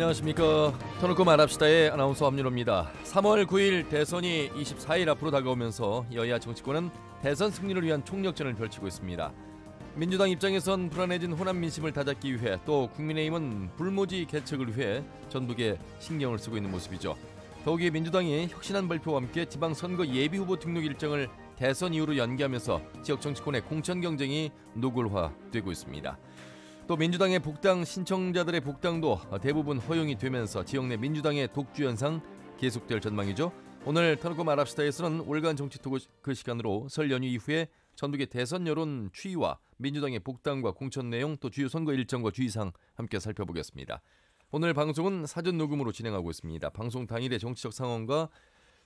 안녕하십니까. 터놓고 말합시다의 아나운서 함윤호입니다. 3월 9일 대선이 24일 앞으로 다가오면서 여야 정치권은 대선 승리를 위한 총력전을 펼치고 있습니다. 민주당 입장에선 불안해진 호남 민심을 다잡기 위해, 또 국민의힘은 불모지 개척을 위해 전북에 신경을 쓰고 있는 모습이죠. 더욱이 민주당이 혁신안 발표와 함께 지방선거 예비후보 등록 일정을 대선 이후로 연기하면서 지역 정치권의 공천 경쟁이 노골화되고 있습니다. 또 민주당의 복당 신청자들의 복당도 대부분 허용이 되면서 지역 내 민주당의 독주 현상 계속될 전망이죠. 오늘 터놓고 말합시다에서는 월간 정치 토크 그 시간으로 설 연휴 이후에 전북의 대선 여론 추이와 민주당의 복당과 공천 내용, 또 주요 선거 일정과 주의사항 함께 살펴보겠습니다. 오늘 방송은 사전 녹음으로 진행하고 있습니다. 방송 당일의 정치적 상황과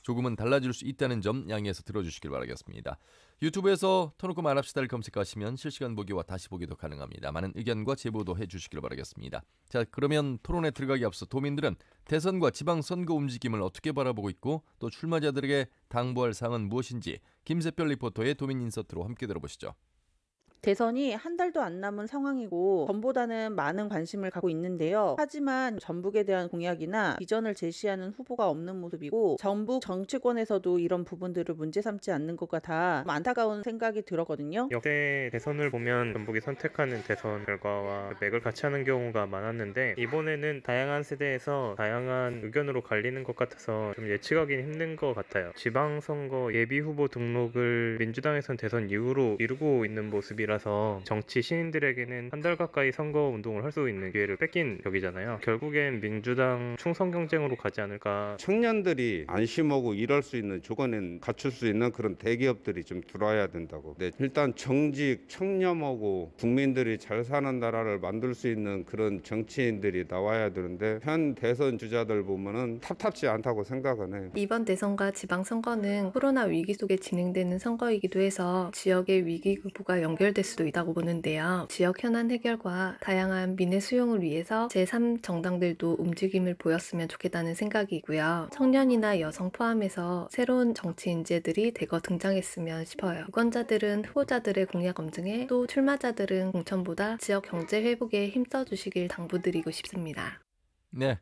조금은 달라질 수 있다는 점 양해해서 들어주시길 바라겠습니다. 유튜브에서 터놓고 말합시다를 검색하시면 실시간 보기와 다시 보기도 가능합니다. 많은 의견과 제보도 해주시길 바라겠습니다. 자, 그러면 토론에 들어가기 앞서 도민들은 대선과 지방선거 움직임을 어떻게 바라보고 있고, 또 출마자들에게 당부할 사항은 무엇인지 김세별 리포터의 도민 인서트로 함께 들어보시죠. 대선이 한 달도 안 남은 상황이고 전보다는 많은 관심을 갖고 있는데요. 하지만 전북에 대한 공약이나 비전을 제시하는 후보가 없는 모습이고, 전북 정치권에서도 이런 부분들을 문제 삼지 않는 것 같아 안타까운 생각이 들었거든요. 역대 대선을 보면 전북이 선택하는 대선 결과와 맥을 같이 하는 경우가 많았는데, 이번에는 다양한 세대에서 다양한 의견으로 갈리는 것 같아서 좀 예측하기는 힘든 것 같아요. 지방선거 예비후보 등록을 민주당에선 대선 이후로 이루고 있는 모습이라 정치 신인들에게는 한 달 가까이 선거 운동을 할 수 있는 기회를 뺏긴 격이잖아요. 결국엔 민주당 충성 경쟁으로 가지 않을까. 청년들이 안심하고 일할 수 있는 조건은 갖출 수 있는 그런 대기업들이 좀 들어와야 된다고. 네, 일단 정직, 청렴하고 국민들이 잘 사는 나라를 만들 수 있는 그런 정치인들이 나와야 되는데, 현 대선 주자들 보면은 탑탑지 않다고 생각은 해요. 이번 대선과 지방선거는 코로나 위기 속에 진행되는 선거이기도 해서 지역의 위기구가 연결될 수도 있다고 보는데요. 지역 현안 해결과 다양한 민의 수용을 위해서 제3정당들도 움직임을 보였으면 좋겠다는 생각이고요. 청년이나 여성 포함해서 새로운 정치 인재들이 대거 등장했으면 싶어요. 유권자들은 후보자들의 공약 검증에, 또 출마자들은 공천보다 지역 경제 회복에 힘써주시길 당부드리고 싶습니다. 네,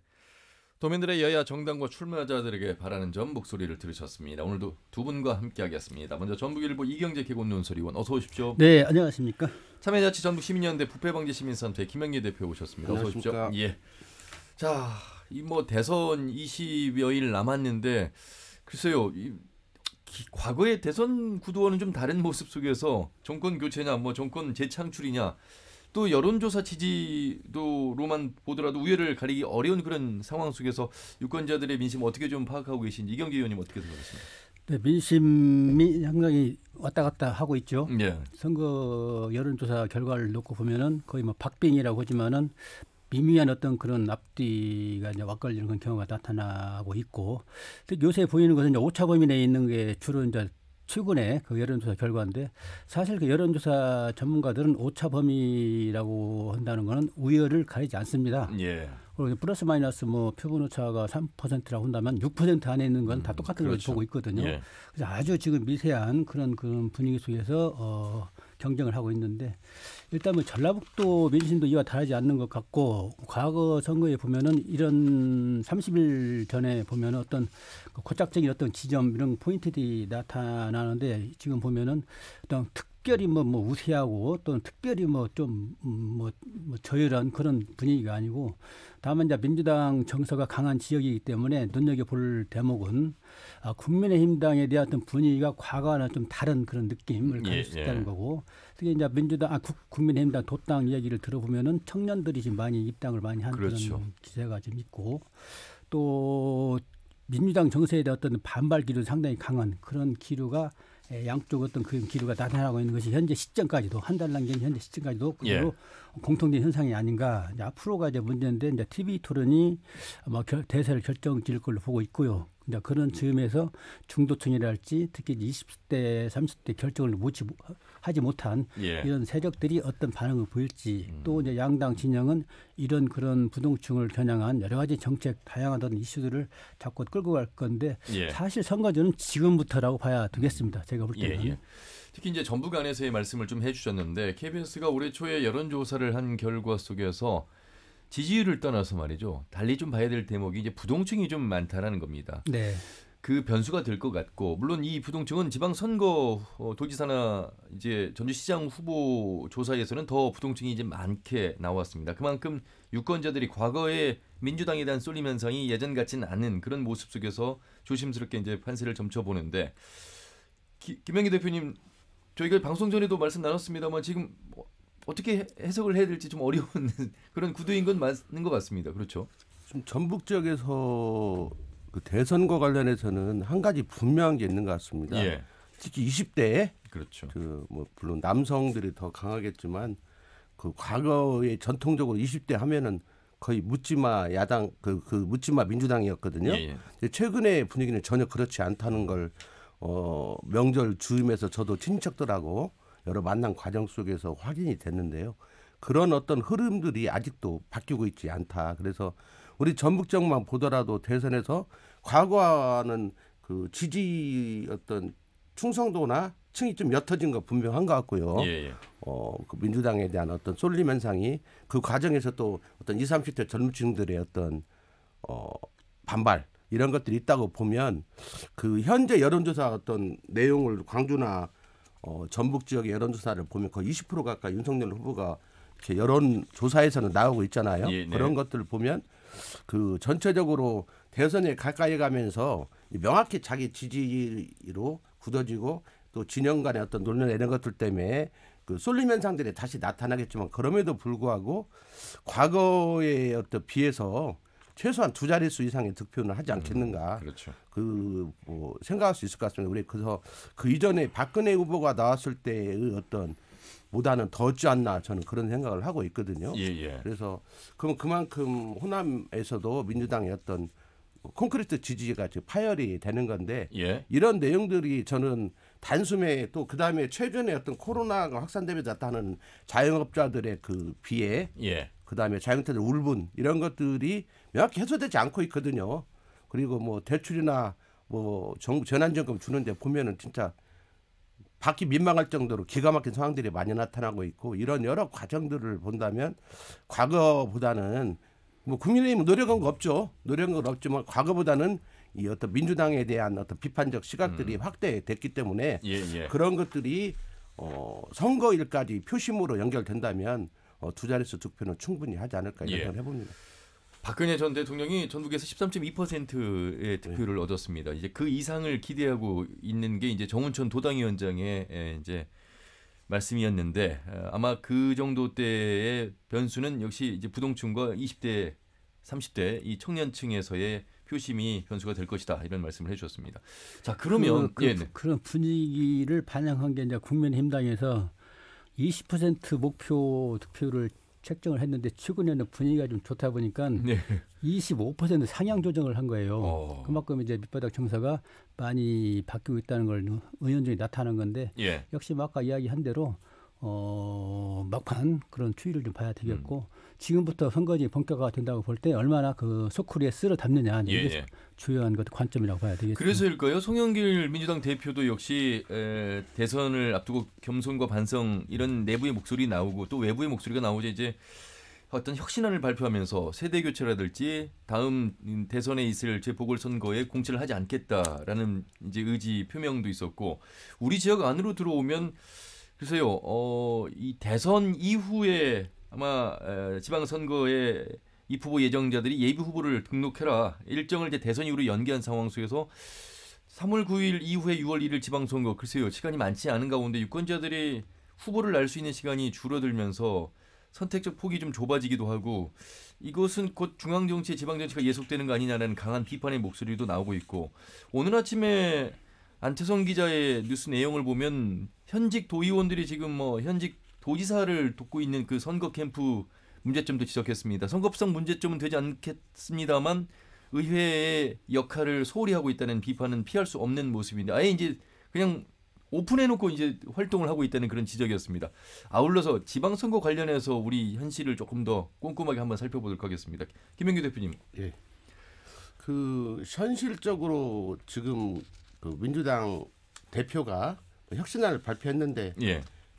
도민들의 여야 정당과 출마자들에게 바라는 점 목소리를 들으셨습니다. 오늘도 두 분과 함께하겠습니다. 먼저 전북일보 이경재 개곤논설위원, 어서 오십시오. 네, 안녕하십니까. 참여자치 전북시민연대 부패방지시민센터의 김영기 대표 오셨습니다. 어서 오십시오. 예. 자, 이 대선 20여일 남았는데, 글쎄요, 과거의 대선 구도와는 좀 다른 모습 속에서 정권 교체냐, 정권 재창출이냐, 또 여론조사 지지도로만 보더라도 우열을 가리기 어려운 그런 상황 속에서 유권자들의 민심 어떻게 좀 파악하고 계신지 이경재 의원님 어떻게 생각하십니까? 네, 민심이 상당히 왔다 갔다 하고 있죠. 예. 선거 여론조사 결과를 놓고 보면은 거의 박빙이라고 하지만은 미미한 어떤 그런 앞뒤가 이제 왁걸리는 그런 경우가 나타나고 있고, 요새 보이는 것은 이제 오차 범위 내에 있는 게 주로 이제 최근의 그 여론조사 결과인데, 사실 그 여론조사 전문가들은 오차 범위라고 한다는 것은 우열을 가리지 않습니다. 예. 그리고 플러스 마이너스 표본 오차가 3%라고 한다면 6% 안에 있는 건 다 똑같은 걸 그렇죠. 보고 있거든요. 예. 그래서 아주 지금 미세한 그런 분위기 속에서 경쟁을 하고 있는데, 일단 전라북도 민심도 이와 다르지 않는 것 같고, 과거 선거에 보면은 이런 30일 전에 보면 어떤 고착적인 어떤 지점, 이런 포인트들이 나타나는데, 지금 보면은 어떤 특별히 우세하고 또는 특별히 저열한 그런 분위기가 아니고, 다만 이제 민주당 정서가 강한 지역이기 때문에 눈여겨볼 대목은 국민의힘당에 대한 어떤 분위기가 과거와는 좀 다른 그런 느낌을 가질 수 있다는 거고, 특히 이제 국민의힘당 도당 이야기를 들어보면은 청년들이 지금 많이 입당을 많이 하는 그렇죠. 그런 기세가 좀 있고, 또 민주당 정서에 대한 어떤 반발 기류 상당히 강한 그런 기류가 양쪽 어떤 그 기류가 나타나고 있는 것이 현재 시점까지도, 한 달 남긴 현재 시점까지도 그대로 공통된 현상이 아닌가. 이제 앞으로가 이제 문제인데, 이제 TV 토론이 대세를 결정지을 걸로 보고 있고요. 이제 그런 즈음에서 중도층이랄지 특히 20대, 30대 결정을 하지 못한 이런 세력들이 어떤 반응을 보일지, 또 이제 양당 진영은 이런 그런 부동층을 겨냥한 여러 가지 정책, 다양한 어떤 이슈들을 자꾸 끌고 갈 건데, 사실 선거전은 지금부터라고 봐야 되겠습니다. 제가 볼 때는. 특히 이제 전북 안에서의 말씀을 좀 해주셨는데, KBS가 올해 초에 여론조사를 한 결과 속에서 지지율을 떠나서 말이죠. 달리 좀 봐야 될 대목이 이제 부동층이 좀 많다라는 겁니다. 네. 그 변수가 될 것 같고 물론 이 부동층은 지방선거 도지사나 이제 전주시장 후보 조사에서는 더 부동층이 이제 많게 나왔습니다. 그만큼 유권자들이 과거에 민주당에 대한 쏠림 현상이 예전 같지는 않은 그런 모습 속에서 조심스럽게 이제 판세를 점쳐보는데 김영기 대표님 저희가 방송 전에도 말씀 나눴습니다만 지금 어떻게 해석을 해야 될지 좀 어려운 그런 구도인 건 맞는 것 같습니다. 그렇죠? 좀 전북 지역에서 그 대선과 관련해서는 한 가지 분명한 게 있는 것 같습니다. 예. 특히 20대에 그렇죠. 뭐 물론 남성들이 더 강하겠지만 그 과거에 전통적으로 20대 하면은 거의 묻지마 야당 그 묻지마 민주당이었거든요. 예, 예. 근데 최근의 분위기는 전혀 그렇지 않다는 걸 명절 즈음에서 저도 친척들하고 여러 만남 과정 속에서 확인이 됐는데요. 그런 어떤 흐름들이 아직도 바뀌고 있지 않다. 그래서 우리 전북 지역만 보더라도 대선에서 과거와는 그 지지 어떤 충성도나 층이 좀 옅어진 거 분명한 것 같고요. 예, 예. 그 민주당에 대한 어떤 쏠림 현상이 그 과정에서 또 어떤 20, 30대 젊은층들의 어떤 반발 이런 것들이 있다고 보면 그 현재 여론조사 어떤 내용을 광주나 전북 지역의 여론조사를 보면 거의 20% 가까이 윤석열 후보가 이렇게 여론조사에서는 나오고 있잖아요. 예, 네. 그런 것들을 보면 그 전체적으로 대선에 가까이 가면서 명확히 자기 지지로 굳어지고 또 진영 간의 어떤 논란 이런 것들 때문에 그 쏠림 현상들이 다시 나타나겠지만 그럼에도 불구하고 과거에 어떤 비해서 최소한 두 자릿수 이상의 득표는 하지 않겠는가. 그렇죠. 뭐 생각할 수 있을 것 같습니다. 우리 그래서 그 이전에 박근혜 후보가 나왔을 때의 어떤 보다는 더 없지 않나 저는 그런 생각을 하고 있거든요. 예, 예. 그래서 그만큼 호남에서도 민주당의 어떤 콘크리트 지지가 지금 파열이 되는 건데 예. 이런 내용들이 저는 단숨에 또 그다음에 최근에 어떤 코로나가 확산되면서 나타나는 자영업자들의 그 비애 예. 그다음에 자영업자들 울분 이런 것들이 명확히 해소되지 않고 있거든요. 그리고 뭐 대출이나 뭐 정부 재난지원금 주는데 보면은 진짜 받기 민망할 정도로 기가 막힌 상황들이 많이 나타나고 있고 이런 여러 과정들을 본다면 과거보다는 뭐 국민의힘은 노력한 거 없죠. 노력한 건 없지만 과거보다는 이 어떤 민주당에 대한 어떤 비판적 시각들이 확대됐기 때문에 예, 예. 그런 것들이 선거일까지 표심으로 연결된다면 두 자릿수 득표는 충분히 하지 않을까 이런 예. 생각을 해봅니다. 박근혜 전 대통령이 전북에서 13.2%의 득표를 얻었습니다. 이제 그 이상을 기대하고 있는 게 이제 정운천 도당위원장의 이제 말씀이었는데 아마 그 정도 때의 변수는 역시 이제 부동층과 20대, 30대 이 청년층에서의 표심이 변수가 될 것이다 이런 말씀을 해주셨습니다. 자 그러면 그런 분위기를 반영한 게 이제 국민의힘당에서 20% 목표 득표를 책정을 했는데 최근에는 분위기가 좀 좋다 보니까 25% 상향 조정을 한 거예요. 그만큼 이제 밑바닥 정서가 많이 바뀌고 있다는 걸 은연중에 나타난 건데 역시 아까 이야기한 대로 막판 그런 추이를 좀 봐야 되겠고 지금부터 선거지 본격화가 된다고 볼 때 얼마나 그 소쿠리에 쓸어 담느냐 이게 주요한 것 관점이라고 봐야 되겠습니다. 그래서일까요? 송영길 민주당 대표도 역시 대선을 앞두고 겸손과 반성 이런 내부의 목소리 나오고 또 외부의 목소리가 나오자 이제 어떤 혁신안을 발표하면서 세대 교체라든지 다음 대선에 있을 재보궐선거에 공천을 하지 않겠다라는 이제 의지 표명도 있었고 우리 지역 안으로 들어오면 글쎄요, 이 대선 이후에 아마 지방선거에 이 후보 예정자들이 예비 후보를 등록해라 일정을 이제 대선 이후로 연기한 상황 속에서 3월 9일 이후에 6월 1일 지방선거 글쎄요 시간이 많지 않은 가운데 유권자들이 후보를 알 수 있는 시간이 줄어들면서 선택적 폭이 좀 좁아지기도 하고 이것은 곧 중앙정치, 지방정치가 예속되는 거 아니냐라는 강한 비판의 목소리도 나오고 있고 오늘 아침에 안태성 기자의 뉴스 내용을 보면 현직 도의원들이 지금 뭐 현직 도지사를 돕고 있는 그 선거 캠프 문제점도 지적했습니다. 선거법상 문제점은 되지 않겠습니다만 의회의 역할을 소홀히 하고 있다는 비판은 피할 수 없는 모습인데 아예 이제 그냥 오픈해놓고 이제 활동을 하고 있다는 그런 지적이었습니다. 아울러서 지방선거 관련해서 우리 현실을 조금 더 꼼꼼하게 한번 살펴보도록 하겠습니다. 김영규 대표님. 예. 그 현실적으로 지금 그 민주당 대표가 혁신안을 발표했는데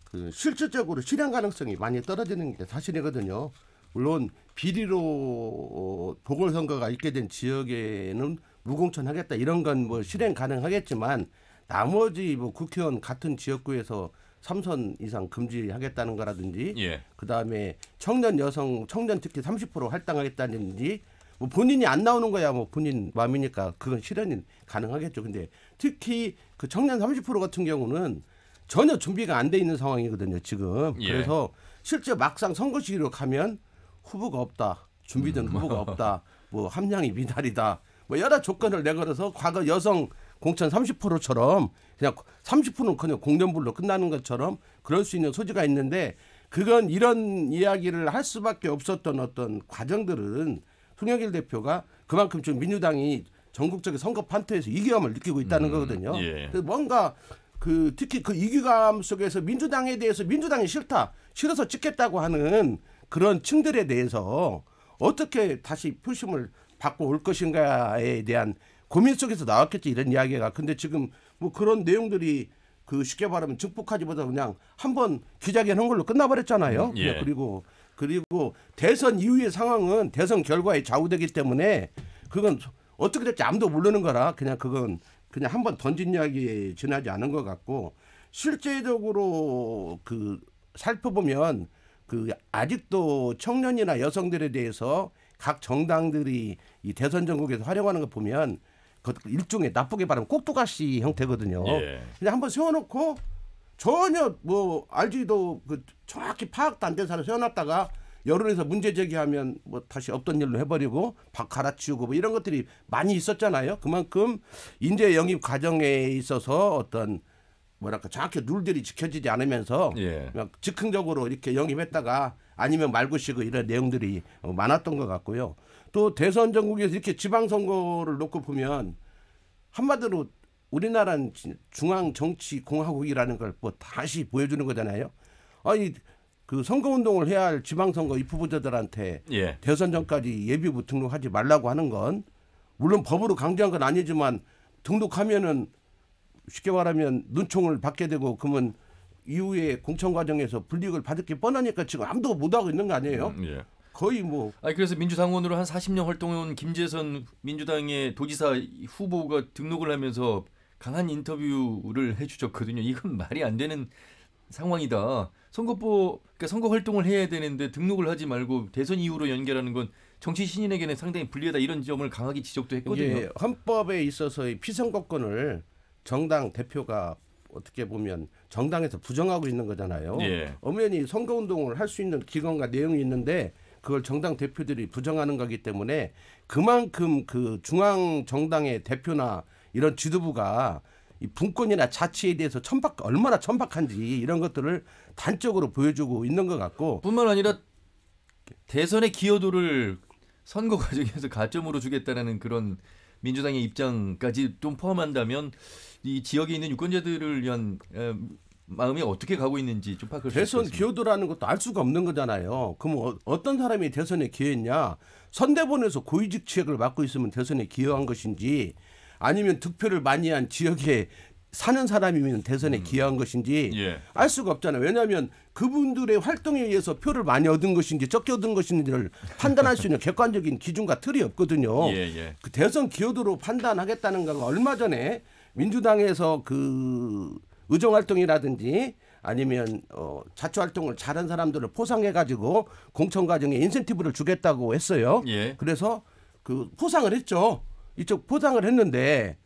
그 실질적으로 실현 가능성이 많이 떨어지는 게 사실이거든요. 물론 비리로 보궐선거가 있게 된 지역에는 무공천하겠다 이런 건 뭐 실행 가능하겠지만 나머지 뭐 국회의원 같은 지역구에서 3선 이상 금지하겠다는 거라든지 예. 그다음에 청년 여성 청년 특히 30% 할당하겠다든지 뭐 본인이 안 나오는 거야 뭐 본인 마음이니까 그건 실현이 가능하겠죠. 근데 특히 그 청년 30% 같은 경우는 전혀 준비가 안 돼 있는 상황이거든요 지금. 예. 그래서 실제 막상 선거 시기로 가면 후보가 없다, 준비된 후보가 없다, 뭐 함량이 미달이다, 뭐 여러 조건을 내걸어서 과거 여성 공천 30%처럼 그냥 30%는 그냥 공연불로 끝나는 것처럼 그럴 수 있는 소지가 있는데 그건 이런 이야기를 할 수밖에 없었던 어떤 과정들은 송영길 대표가 그만큼 좀 민주당이 전국적인 선거 판투에서 이기감을 느끼고 있다는 거거든요. 예. 그래서 뭔가 그 특히 그 이기감 속에서 민주당에 대해서 민주당이 싫어서 찍겠다고 하는 그런 층들에 대해서 어떻게 다시 표심을 받고 올 것인가에 대한 고민 속에서 나왔겠지 이런 이야기가. 근데 지금 뭐 그런 내용들이 그 쉽게 말하면 증폭하지보다 그냥 한번 기자회견 한 걸로 끝나버렸잖아요. 예. 그리고 대선 이후의 상황은 대선 결과에 좌우되기 때문에 그건 어떻게 될지 아무도 모르는 거라 그건 그냥 한번 던진 이야기에 지나지 않은 것 같고 실제적으로 그 살펴보면 그 아직도 청년이나 여성들에 대해서 각 정당들이 이 대선 전국에서 활용하는 거 보면 그 일종의 나쁘게 말하면 꼭두가시 형태거든요. 예. 그냥 한번 세워놓고 전혀 뭐 알지도 그 정확히 파악도 안 된 사람 세워놨다가 여론에서 문제 제기하면 뭐 다시 없던 일로 해버리고 갈아치우고 뭐 이런 것들이 많이 있었잖아요. 그만큼 인재 영입 과정에 있어서 어떤 뭐랄까 정확히 룰들이 지켜지지 않으면서 예. 그냥 즉흥적으로 이렇게 영입했다가 아니면 말고시고 이런 내용들이 많았던 것 같고요. 또 대선 전국에서 이렇게 지방선거를 놓고 보면 한마디로 우리나라는 중앙정치공화국이라는 걸 뭐 다시 보여주는 거잖아요. 아니 그 선거운동을 해야 할 지방선거 입후보자들한테 예. 대선 전까지 예비후 등록하지 말라고 하는 건 물론 법으로 강제한 건 아니지만 등록하면은 쉽게 말하면 눈총을 받게 되고 그러면 이후에 공천 과정에서 불이익을 받을 게 뻔하니까 지금 아무도 못하고 있는 거 아니에요? 예. 거의 뭐. 아니 그래서 민주당원으로 한 40년 활동해온 김재선 민주당의 도지사 후보가 등록을 하면서 강한 인터뷰를 해주셨거든요. 이건 말이 안 되는 상황이다. 그러니까 선거 활동을 해야 되는데 등록을 하지 말고 대선 이후로 연결하는 건 정치 신인에게는 상당히 불리하다 이런 점을 강하게 지적도 했거든요. 이게 헌법에 있어서의 피선거권을 정당 대표가 어떻게 보면 정당에서 부정하고 있는 거잖아요. 예. 엄연히 선거운동을 할 수 있는 기관과 내용이 있는데 그걸 정당 대표들이 부정하는 거기 때문에 그만큼 그 중앙 정당의 대표나 이런 지도부가 이 분권이나 자치에 대해서 얼마나 천박한지 이런 것들을 단적으로 보여주고 있는 것 같고 뿐만 아니라 대선의 기여도를 선거 과정에서 가점으로 주겠다라는 그런 민주당의 입장까지 좀 포함한다면 이 지역에 있는 유권자들을 위한 마음이 어떻게 가고 있는지 좀 파악할 수 있습니다. 대선 기여도라는 것도 알 수가 없는 거잖아요. 그럼 어떤 사람이 대선에 기여했냐? 선대본에서 고위직책을 맡고 있으면 대선에 기여한 것인지 아니면 득표를 많이 한 지역에 사는 사람이면 대선에 기여한 것인지 예. 알 수가 없잖아요. 왜냐하면 그분들의 활동에 의해서 표를 많이 얻은 것인지 적게 얻은 것인지를 판단할 수 있는 객관적인 기준과 틀이 없거든요. 예. 그 대선 기여도로 판단하겠다는 건 얼마 전에 민주당에서 그 의정활동이라든지 아니면 자초활동을 잘한 사람들을 포상해가지고 공천 과정에 인센티브를 주겠다고 했어요. 예. 그래서 그 포상을 했죠. 이쪽 포상을 했는데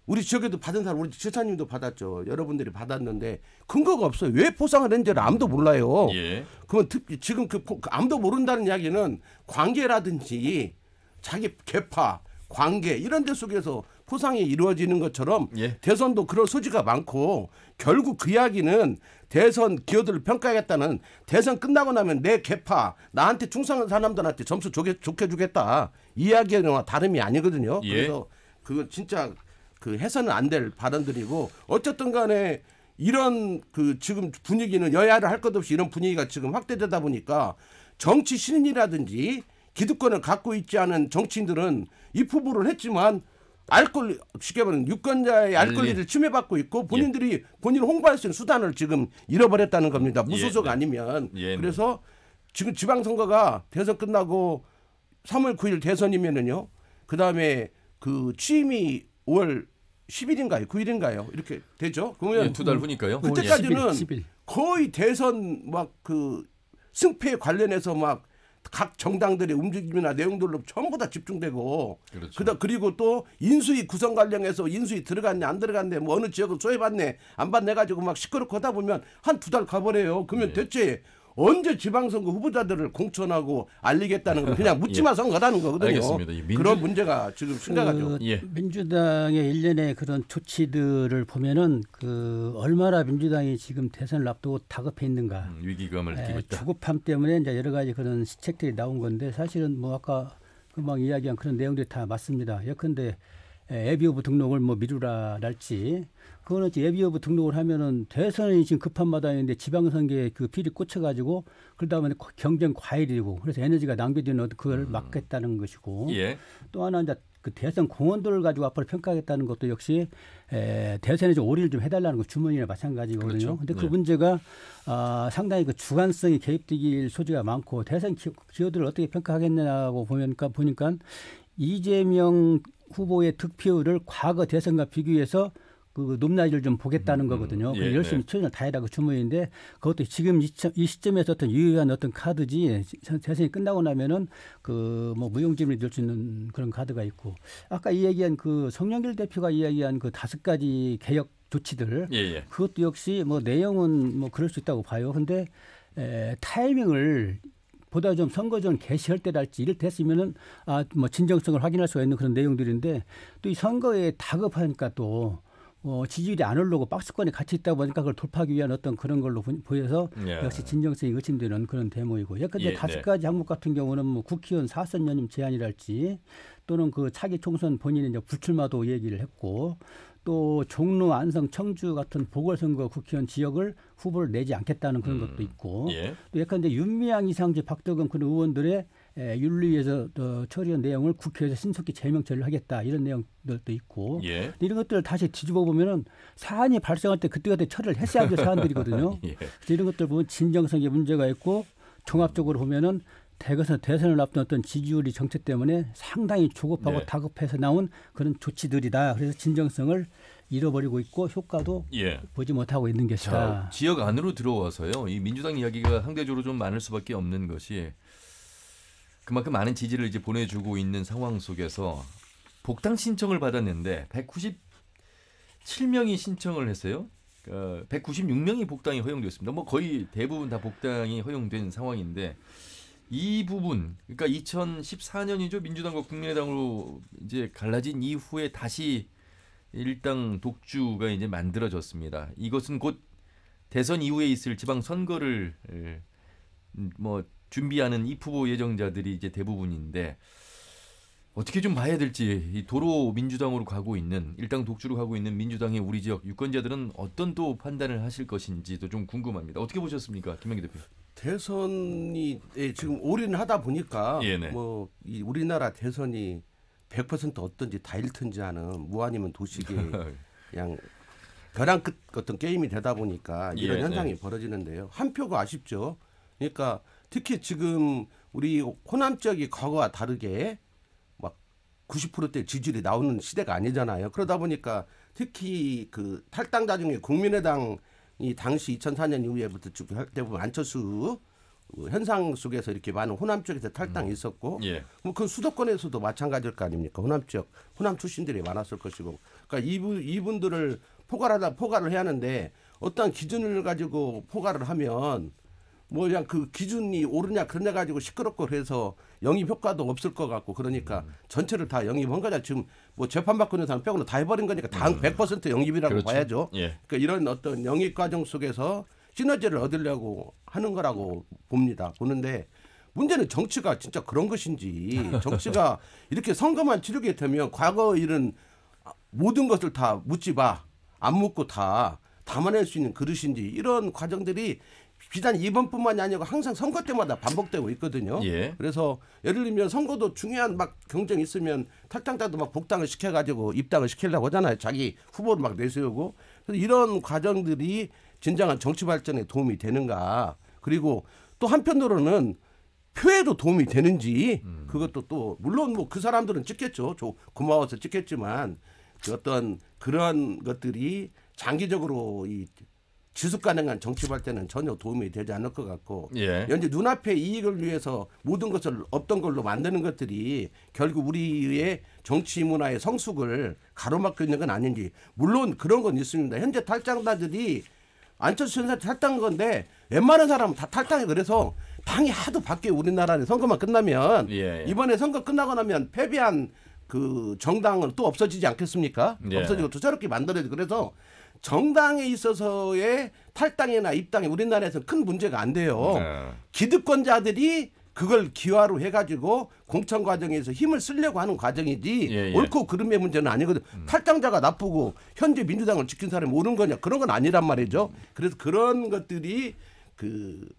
우리 지역에도 받은 사람 우리 지사님도 받았죠. 여러분들이 받았는데 근거가 없어요. 왜 포상을 했는지를 아무도 몰라요. 예. 그러면 지금 그 아무도 모른다는 이야기는 관계라든지 자기 계파, 관계 이런 데 속에서 포상이 이루어지는 것처럼 예. 대선도 그런 소지가 많고 결국 그 이야기는 대선 기여도를 평가하겠다는 대선 끝나고 나면 내 계파 나한테 충성한 사람들한테 점수 좋게 주겠다 이 이야기와 다름이 아니거든요. 예. 그래서 그건 진짜 그 해서는 안 될 발언들이고 어쨌든 간에 이런 그 지금 분위기는 여야를 할 것 없이 이런 분위기가 지금 확대되다 보니까 정치 신인이라든지 기득권을 갖고 있지 않은 정치인들은 이 후보를 했지만 쉽게 말하면 유권자의 알 권리를 침해받고 있고 본인들이 본인을 홍보할 수 있는 수단을 지금 잃어버렸다는 겁니다. 무소속 예. 아니면. 예. 그래서 지금 지방선거가 대선 끝나고 3월 9일 대선이면은요. 그 다음에 그 취임이 5월 10일인가요? 9일인가요? 이렇게 되죠. 그러면 예, 2달 후니까요. 그때까지는 10일. 거의 대선 막 그 승패에 관련해서 막 각 정당들의 움직임이나 내용들로 전부 다 집중되고 그렇죠. 그리고 또 인수위 구성 관련해서 인수위 들어갔네 안 들어갔네 뭐 어느 지역은 소외받네 안 받네 가지고 막 시끄럽고 하다 보면 한 2달 가버려요. 그러면 대체 언제 지방선거 후보자들을 공천하고 알리겠다는 건 그냥 묻지마 선거라는 거거든요. 알겠습니다. 그런 문제가 지금 심각하죠. 민주당의 일련의 그런 조치들을 보면은 그 얼마나 민주당이 지금 대선을 앞두고 다급해 있는가. 위기감을 느끼고 있다. 조급함 때문에 이제 여러 가지 그런 시책들이 나온 건데 사실은 뭐 아까 금방 이야기한 그런 내용들이 다 맞습니다. 예컨대 예비후보 등록을 뭐 미루라랄지 그거는 예비후보 등록을 하면은 대선이 지금 급한 마당인데 지방선거에 그 비리 꽂혀가지고 그러다 보니 경쟁 과일이고 그래서 에너지가 낭비되는 그걸 막겠다는 것이고 또 하나 이제 그 대선 공헌들을 가지고 앞으로 평가하겠다는 것도 역시 대선에 좀 올인을 좀 해달라는 거 주문이나 마찬가지거든요. 그런데 그 문제가 상당히 그 주관성이 개입되길 소지가 많고 대선 기여들을 어떻게 평가하겠냐고 보니까 이재명 후보의 득표율을 과거 대선과 비교해서 그 높낮이를 좀 보겠다는 거거든요. 열심히 최선을 다해라고 주문인데 그것도 지금 이 시점에서 어떤 유효한 어떤 카드지 대선이 끝나고 나면은 그 뭐 무용지물이 될 수 있는 그런 카드가 있고 아까 이야기한 그 송영길 대표가 이야기한 그 5가지 개혁 조치들 그것도 역시 뭐 내용은 뭐 그럴 수 있다고 봐요. 근데 타이밍을 보다 좀 선거 전 개시할 때랄지 이럴 때 했으면은 뭐 진정성을 확인할 수가 있는 그런 내용들인데 또 이 선거에 다급하니까 또 지지율이 안 오르고 박스권에 같이 있다 보니까 그걸 돌파하기 위한 어떤 그런 걸로 보여서 역시 진정성이 의심되는 그런 대목이고 예컨대 5가지 항목 같은 경우는 뭐 국회의원 4선 연임 제한이랄지 또는 그 차기 총선 본인이 이제 불출마도 얘기를 했고 또 종로, 안성, 청주 같은 보궐선거 국회의원 지역을 후보를 내지 않겠다는 그런 것도 있고 또 예컨대 윤미향, 이상재, 박덕은 그런 의원들의 윤리위에서 처리한 내용을 국회에서 신속히 제명 처리를 하겠다 이런 내용들도 있고 이런 것들을 다시 뒤집어 보면은 사안이 발생할 때 그때 처리를 했어야 될 사안들이거든요. 그래서 이런 것들 보면 진정성에 문제가 있고 종합적으로 보면은 대선을 앞둔 어떤 지지율이 정체 때문에 상당히 조급하고 다급해서 나온 그런 조치들이다. 그래서 진정성을 잃어버리고 있고 효과도 보지 못하고 있는 것이다. 자, 지역 안으로 들어와서요. 이 민주당 이야기가 상대적으로 좀 많을 수밖에 없는 것이 그만큼 많은 지지를 이제 보내주고 있는 상황 속에서 복당 신청을 받았는데 197명이 신청을 했어요. 196명이 복당이 허용되었습니다. 뭐 거의 대부분 다 복당이 허용된 상황인데 이 부분, 그러니까 2014년이죠. 민주당과 국민의당으로 이제 갈라진 이후에 다시 일당 독주가 이제 만들어졌습니다. 이것은 곧 대선 이후에 있을 지방 선거를 뭐 준비하는 입후보 예정자들이 이제 대부분인데 어떻게 좀 봐야 될지 이 도로 민주당으로 가고 있는 일당 독주로 가고 있는 민주당의 우리 지역 유권자들은 어떤 또 판단을 하실 것인지도 좀 궁금합니다. 어떻게 보셨습니까, 김영기 대표? 대선이 지금 올인하다 보니까 뭐 이 우리나라 대선이 100% 어떤지 다 잃든지 하는 무 아니면 도식의 그냥 벼랑 끝 어떤 게임이 되다 보니까 이런 현상이 벌어지는데요. 한 표가 아쉽죠. 그러니까 특히 지금 우리 호남 지역이 과거와 다르게 막 90%대 지지율이 나오는 시대가 아니잖아요. 그러다 보니까 특히 그 탈당자 중에 국민의당 이 당시 2004년 이후에부터 쭉 대부분 안철수 현상 속에서 이렇게 많은 호남 쪽에서 탈당이 있었고, 뭐 그 수도권에서도 마찬가지일 거 아닙니까? 호남 지역, 호남 출신들이 많았을 것이고, 그러니까 이분들을 포괄을 해야 하는데 어떤 기준을 가지고 포괄을 하면 뭐 그냥 그 기준이 옳으냐 그러냐 가지고 시끄럽고 그래서 영입 효과도 없을 것 같고 그러니까 전체를 다 영입한 거냐. 지금 뭐 재판받고 있는 사람 빼고는 다 해버린 거니까 다 100% 영입이라고 봐야죠. 그러니까 이런 어떤 영입 과정 속에서 시너지를 얻으려고 하는 거라고 보는데 문제는 정치가 진짜 그런 것인지 정치가 이렇게 선거만 치르게 되면 과거 일은 모든 것을 다 묻지 마. 안 묻고 다 담아낼 수 있는 그릇인지 이런 과정들이 비단 이번뿐만이 아니고 항상 선거 때마다 반복되고 있거든요. 그래서 예를 들면 선거도 중요한 막 경쟁이 있으면 탈당자도 막 복당을 시켜가지고 입당을 시키려고 하잖아요. 자기 후보를 막 내세우고. 그래서 이런 과정들이 진정한 정치 발전에 도움이 되는가. 그리고 또 한편으로는 표에도 도움이 되는지 그것도 또 물론 뭐 그 사람들은 찍겠죠. 고마워서 찍겠지만 그 어떤 그런 것들이 장기적으로 이 지속 가능한 정치 발전은 전혀 도움이 되지 않을 것 같고 예. 현재 눈앞의 이익을 위해서 모든 것을 없던 걸로 만드는 것들이 결국 우리의 정치 문화의 성숙을 가로막고 있는 건 아닌지 물론 그런 건 있습니다. 현재 탈당자들이 안철수 현사 탈당한 건데 웬만한 사람은 다 탈당해. 그래서 당이 하도 바뀌어 우리나라는 선거만 끝나면 예. 이번에 선거 끝나고 나면 패배한 그 정당은 또 없어지지 않겠습니까? 예. 없어지고 또 저렇게 만들어야지. 그래서 정당에 있어서의 탈당이나 입당이 우리나라에서 큰 문제가 안 돼요. 기득권자들이 그걸 기화로 해가지고 공천 과정에서 힘을 쓰려고 하는 과정이지 예, 예. 옳고 그름의 문제는 아니거든. 탈당자가 나쁘고 현재 민주당을 지킨 사람이 옳은 거냐 그런 건 아니란 말이죠. 그래서 그런 것들이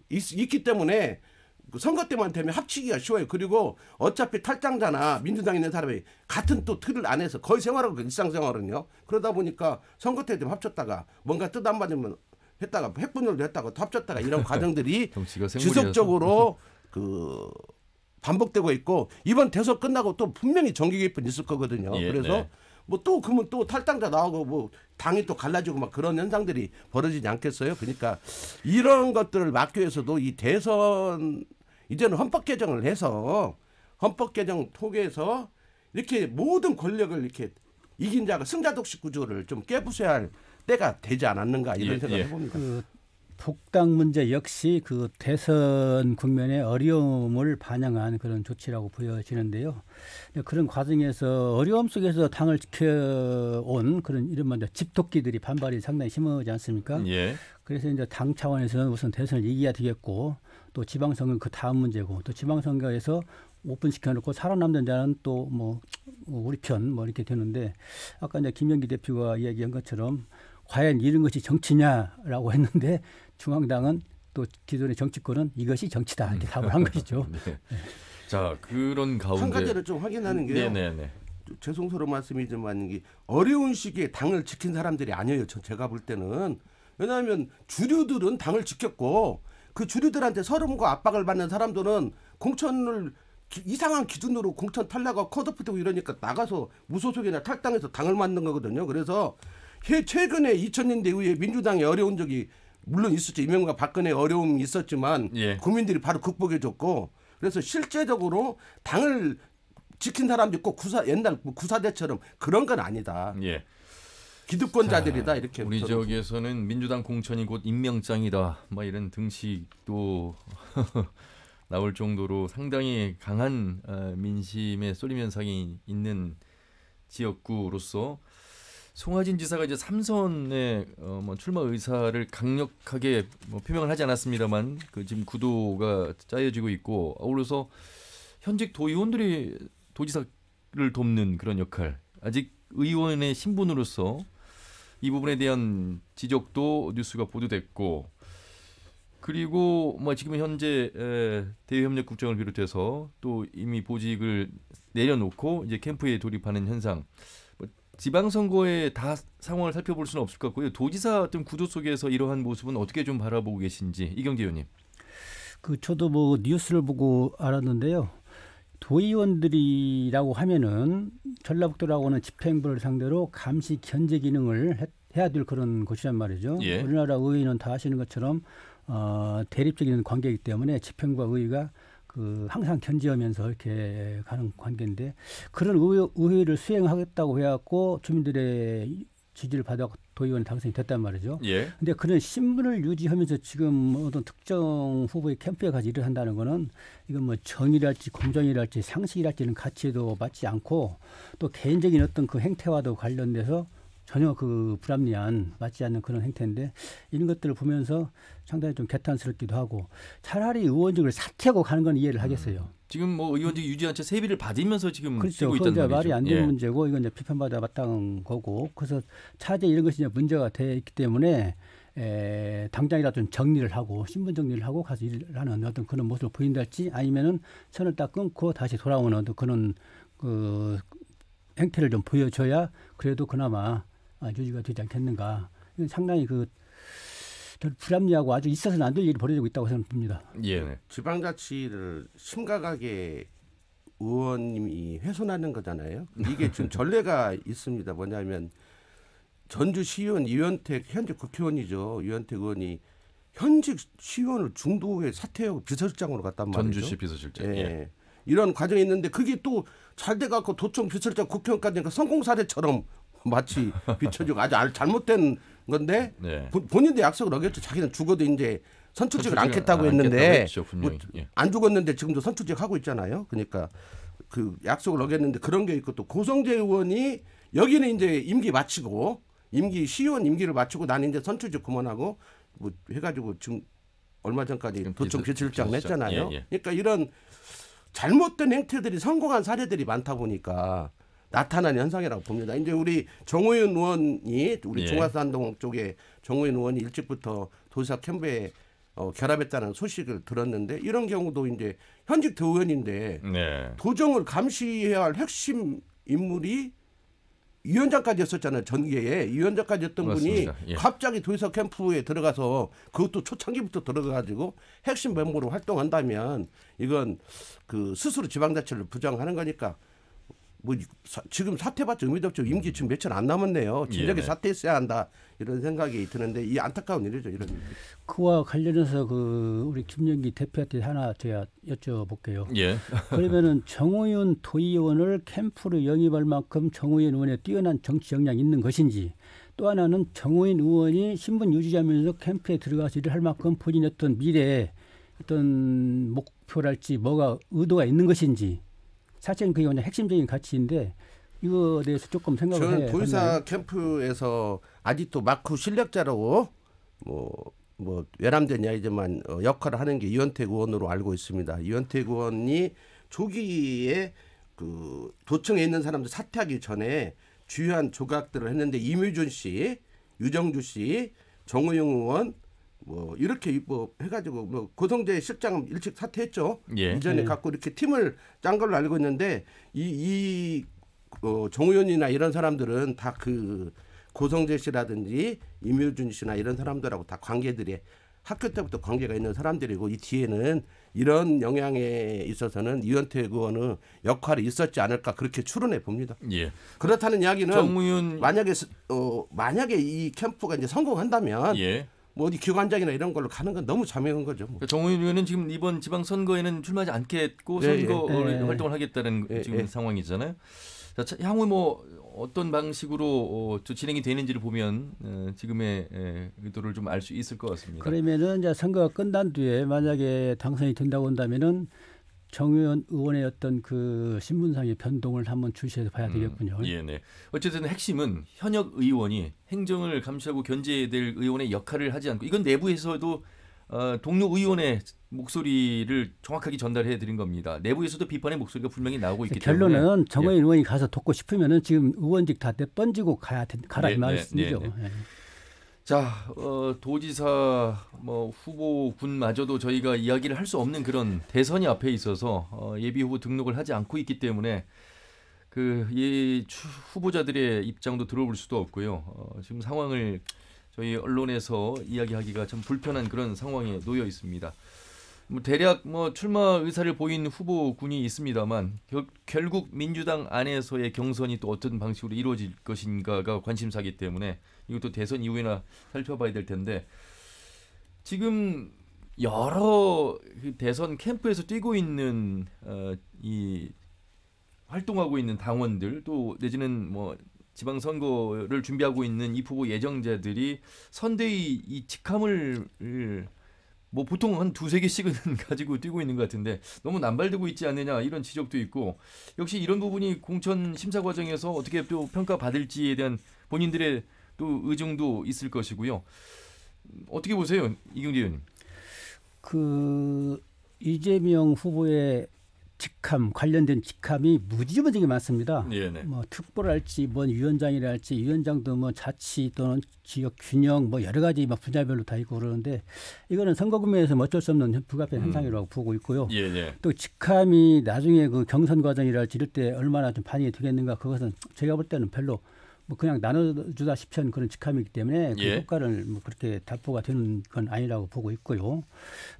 있기 때문에 선거 때만 되면 합치기가 쉬워요. 그리고 어차피 탈당자나 민주당에 있는 사람이 같은 또 틀을 안에서 거의 생활하고 일상생활은요. 그러다 보니까 선거 때 좀 합쳤다가 뭔가 뜻 안 맞으면 했다가 핵분열도 했다가 또 합쳤다가 이런 과정들이 지속적으로 반복되고 있고 이번 대선 끝나고 또 분명히 정기 개편이 있을 거거든요. 예, 그래서 네. 뭐 또 그러면 또 탈당자 나오고 뭐 당이 또 갈라지고 막 그런 현상들이 벌어지지 않겠어요. 그러니까 이런 것들을 막기 위해서도 이 대선 이제는 헌법 개정을 해서 헌법 개정 통해서 이렇게 모든 권력을 이렇게 이긴 자가 승자 독식 구조를 좀 깨부숴야 할 때가 되지 않았는가 이런 생각을 해봅니다. 독당 문제 역시 그 대선 국면의 어려움을 반영한 그런 조치라고 보여지는데요. 그런 과정에서 어려움 속에서 당을 지켜온 그런 이른바 집토끼들이 반발이 상당히 심하지 않습니까? 예. 그래서 이제 당 차원에서는 우선 대선을 이겨야 되겠고 또 지방선거는 그 다음 문제고 또 지방선거에서 오픈시켜놓고 살아남는 자는 또 뭐 우리 편 뭐 이렇게 되는데 아까 이제 김영기 대표가 이야기한 것처럼 과연 이런 것이 정치냐라고 했는데 중앙당은 또 기존의 정치권은 이것이 정치다 이렇게 답을 한 것이죠. 네. 자 그런 가운데 한 가지를 좀 확인하는 게요. 네네네. 죄송스러운 말씀이지만 이게 어려운 시기에 당을 지킨 사람들이 아니에요. 제가 볼 때는 왜냐하면 주류들은 당을 지켰고 그 주류들한테 서름과 압박을 받는 사람들은 공천을 이상한 기준으로 공천 탈락하고 컷오프되고 이러니까 나가서 무소속이나 탈당해서 당을 만든 거거든요. 그래서 최근에 2000년대 이후에 민주당이 어려운 적이 물론 있었죠. 이명박 박근혜 어려움이 있었지만 예. 국민들이 바로 극복해줬고 그래서 실제적으로 당을 지킨 사람들이 꼭 옛날 구사대처럼 그런 건 아니다. 예. 기득권자들이다 이렇게. 우리 지역에서는 민주당 공천이 곧 임명장이다. 뭐 이런 등식도 나올 정도로 상당히 강한 민심의 쏠림 현상이 있는 지역구로서 송하진 지사가 이제 3선의 뭐 출마 의사를 강력하게 표명을 하지 않았습니다만 그 지금 구도가 짜여지고 있고 아울러서 현직 도의원들이 도지사를 돕는 그런 역할 아직 의원의 신분으로서 이 부분에 대한 지적도 뉴스가 보도됐고 그리고 뭐 지금 현재 대외협력국장을 비롯해서 또 이미 보직을 내려놓고 이제 캠프에 돌입하는 현상. 지방선거에 다 상황을 살펴볼 수는 없을 것 같고요. 도지사 어떤 구도 속에서 이러한 모습은 어떻게 좀 바라보고 계신지 이경재 의원님. 저도 뭐 뉴스를 보고 알았는데요. 도의원들이라고 하면은 전라북도라고는 집행부를 상대로 감시 견제 기능을 해야 될 그런 곳이란 말이죠. 예. 우리나라 의회는 다 아시는 것처럼 대립적인 관계이기 때문에 집행부와 의회가 항상 견제하면서 이렇게 가는 관계인데 그런 의회를 수행하겠다고 해갖고 주민들의 지지를 받아 도의원 당선이 됐단 말이죠. 예. 근데 그런 신분을 유지하면서 지금 어떤 특정 후보의 캠프에 가서 일을 한다는 거는 이건 뭐 정의랄지 공정이랄지 상식이랄지는 가치에도 맞지 않고 또 개인적인 어떤 그 행태와도 관련돼서 전혀 그 불합리한 맞지 않는 그런 행태인데 이런 것들을 보면서 상당히 좀 개탄스럽기도 하고 차라리 의원직을 사퇴하고 가는 건 이해를 하겠어요. 지금 뭐 의원직 유지한 채 세비를 받으면서 지금 그렇죠. 쓰고 있단 말이죠. 말이 안 되는 예. 문제고 이건 이제 비판받아 마땅한 거고 그래서 차제 이런 것이 이제 문제가 돼 있기 때문에 당장이라도 좀 정리를 하고 신분 정리를 하고 가서 일을 하는 어떤 그런 모습을 보인달지 아니면은 선을 딱 끊고 다시 돌아오는 어떤 그런 그 행태를 좀 보여줘야 그래도 그나마 유지가 되지 않겠는가. 이건 상당히 그 불합리하고 아주 있어서는 안 될 일이 벌어지고 있다고 생각합니다. 예. 네. 지방자치를 심각하게 의원님이 훼손하는 거잖아요. 이게 지금 전례가 있습니다. 뭐냐면 전주시의원 이현택 현직 국회의원이죠. 이현택 의원이 현직 시의원을 중도에 사퇴하고 비서실장으로 갔단 말이죠. 전주시 비서실장. 예. 예. 이런 과정이 있는데 그게 또 잘 돼갖고 도청 비서실장 국회의원까지 하니까 성공 사례처럼 마치 비춰지고 아주 잘못된 건데 네. 본인도 약속을 어겼죠. 자기는 죽어도 이제 선출직을 않겠다고 않겠다고 했는데 했죠, 분명히. 예. 안 죽었는데 지금도 선출직 하고 있잖아요. 그러니까 그 약속을 어겼는데 그런 게 있고 또 고성재 의원이 여기는 이제 임기 마치고 시의원 임기를 마치고 나는 이제 선출직 그만하고 뭐 해가지고 지금 얼마 전까지 도청 비서실장 냈잖아요. 예. 그러니까 이런 잘못된 행태들이 성공한 사례들이 많다 보니까 나타난 현상이라고 봅니다. 이제 우리 정호윤 의원이 우리 예. 중화산동 쪽에 정호윤 의원이 일찍부터 도지사 캠프에 결합했다는 소식을 들었는데 이런 경우도 이제 현직 도의원인데 네. 도정을 감시해야 할 핵심 인물이 위원장까지 했었잖아요. 전개에 위원장까지 했던 맞습니다. 분이 예. 갑자기 도지사 캠프에 들어가서 그것도 초창기부터 들어가가지고 핵심 멤버로 활동한다면 이건 그 스스로 지방자치를 부정하는 거니까 뭐 지금 사퇴받자 의미도 없죠. 임기 지금 며칠 안 남았네요. 진작에 예. 사퇴했어야 한다 이런 생각이 드는데 이 안타까운 일이죠. 이런 일. 그와 관련해서 그 우리 김영기 대표한테 하나 제가 여쭤볼게요. 예. 그러면은 정호윤 도의원을 캠프로 영입할 만큼 정호윤 의원의 뛰어난 정치 역량이 있는 것인지, 또 하나는 정호윤 의원이 신분 유지하면서 캠프에 들어가서 일을 할 만큼 본인의 어떤 미래에 어떤 목표랄지 뭐가 의도가 있는 것인지, 사실은 그게 그냥 핵심적인 가치인데 이거에 대해서 조금 생각을 해야 저는 도의사 캠프에서 아직도 막후 실력자라고 뭐 외람된 이야기지만 역할을 하는 게 이현택 의원으로 알고 있습니다. 이현택 의원이 조기에 그 도청에 있는 사람들 사퇴하기 전에 주요한 조각들을 했는데 이뮤준 씨, 유정주 씨, 정우영 의원 뭐 이렇게 뭐 해가지고 뭐 고성재 실장 일찍 사퇴했죠. 예. 이전에 갖고 이렇게 팀을 짠 걸로 알고 있는데 정의원이나 이런 사람들은 다 그 고성재 씨라든지 임효준 씨나 이런 사람들하고 다 관계들이 학교 때부터 관계가 있는 사람들이고 이 뒤에는 이런 영향에 있어서는 이현택 의원의 역할이 있었지 않을까 그렇게 추론해 봅니다. 예. 그렇다는 이야기는 정우윤 만약에 이 캠프가 이제 성공한다면 예. 뭐 어디 기관장이나 이런 걸로 가는 건 너무 자명한 거죠. 뭐. 정우윤 의원은 지금 이번 지방 선거에는 출마하지 않겠고 예, 선거 예. 활동을 하겠다는 지금 상황이잖아요. 자, 향후 뭐 어떤 방식으로 진행이 되는지를 보면 지금의 의도를 좀 알 수 있을 것 같습니다. 그러면은 이제 선거가 끝난 뒤에 만약에 당선이 된다고 한다면은 정의원 의원의 어떤 그 신분상의 변동을 한번 주시해서 봐야 되겠군요. 예, 네. 어쨌든 핵심은 현역 의원이 행정을 감시하고 견제될 의원의 역할을 하지 않고, 이건 내부에서도 동료 의원의 목소리를 정확하게 전달해 드린 겁니다. 내부에서도 비판의 목소리가 분명히 나오고 있기 때문에 결론은 정의원 의원이 가서 돕고 싶으면은 지금 의원직 다 내던지고 가라 이 말씀이죠. 예. 자, 도지사 후보 군마저도 저희가 이야기를 할 수 없는 그런 대선이 앞에 있어서 예비 후보 등록을 하지 않고 있기 때문에 이 후보자들의 입장도 들어볼 수도 없고요. 지금 상황을 저희 언론에서 이야기하기가 참 불편한 그런 상황에 놓여 있습니다. 대략 출마 의사를 보인 후보군이 있습니다만 결국 민주당 안에서의 경선이 또 어떤 방식으로 이루어질 것인가가 관심사이기 때문에 이것도 대선 이후에나 살펴봐야 될 텐데, 지금 여러 대선 캠프에서 뛰고 있는 활동하고 있는 당원들, 또 내지는 지방선거를 준비하고 있는 이 후보 예정자들이 선대위 이 직함을 보통 한 2-3개씩은 가지고 뛰고 있는 것 같은데 너무 남발되고 있지 않느냐 이런 지적도 있고, 역시 이런 부분이 공천 심사 과정에서 어떻게 또 평가받을지에 대한 본인들의 또 의중도 있을 것이고요. 어떻게 보세요, 이경재 의원님? 이재명 후보의 직함, 관련된 직함이 무지무지하게 많습니다. 네네. 특보랄지 위원장이라 할지, 위원장도 자치 또는 지역 균형 여러 가지 분야별로 다 있고 그러는데, 이거는 선거 국면에서 어쩔 수 없는 불가피한 현상이라고 보고 있고요. 예. 또 직함이 나중에 그 경선 과정이라 할지 이럴 때 얼마나 좀 반영이 되겠는가, 그것은 제가 볼 때는 별로 뭐 그냥 나눠주다 싶이 한 그런 직함이기 때문에 그 예. 효과를 뭐 그렇게 달보가 되는 건 아니라고 보고 있고요.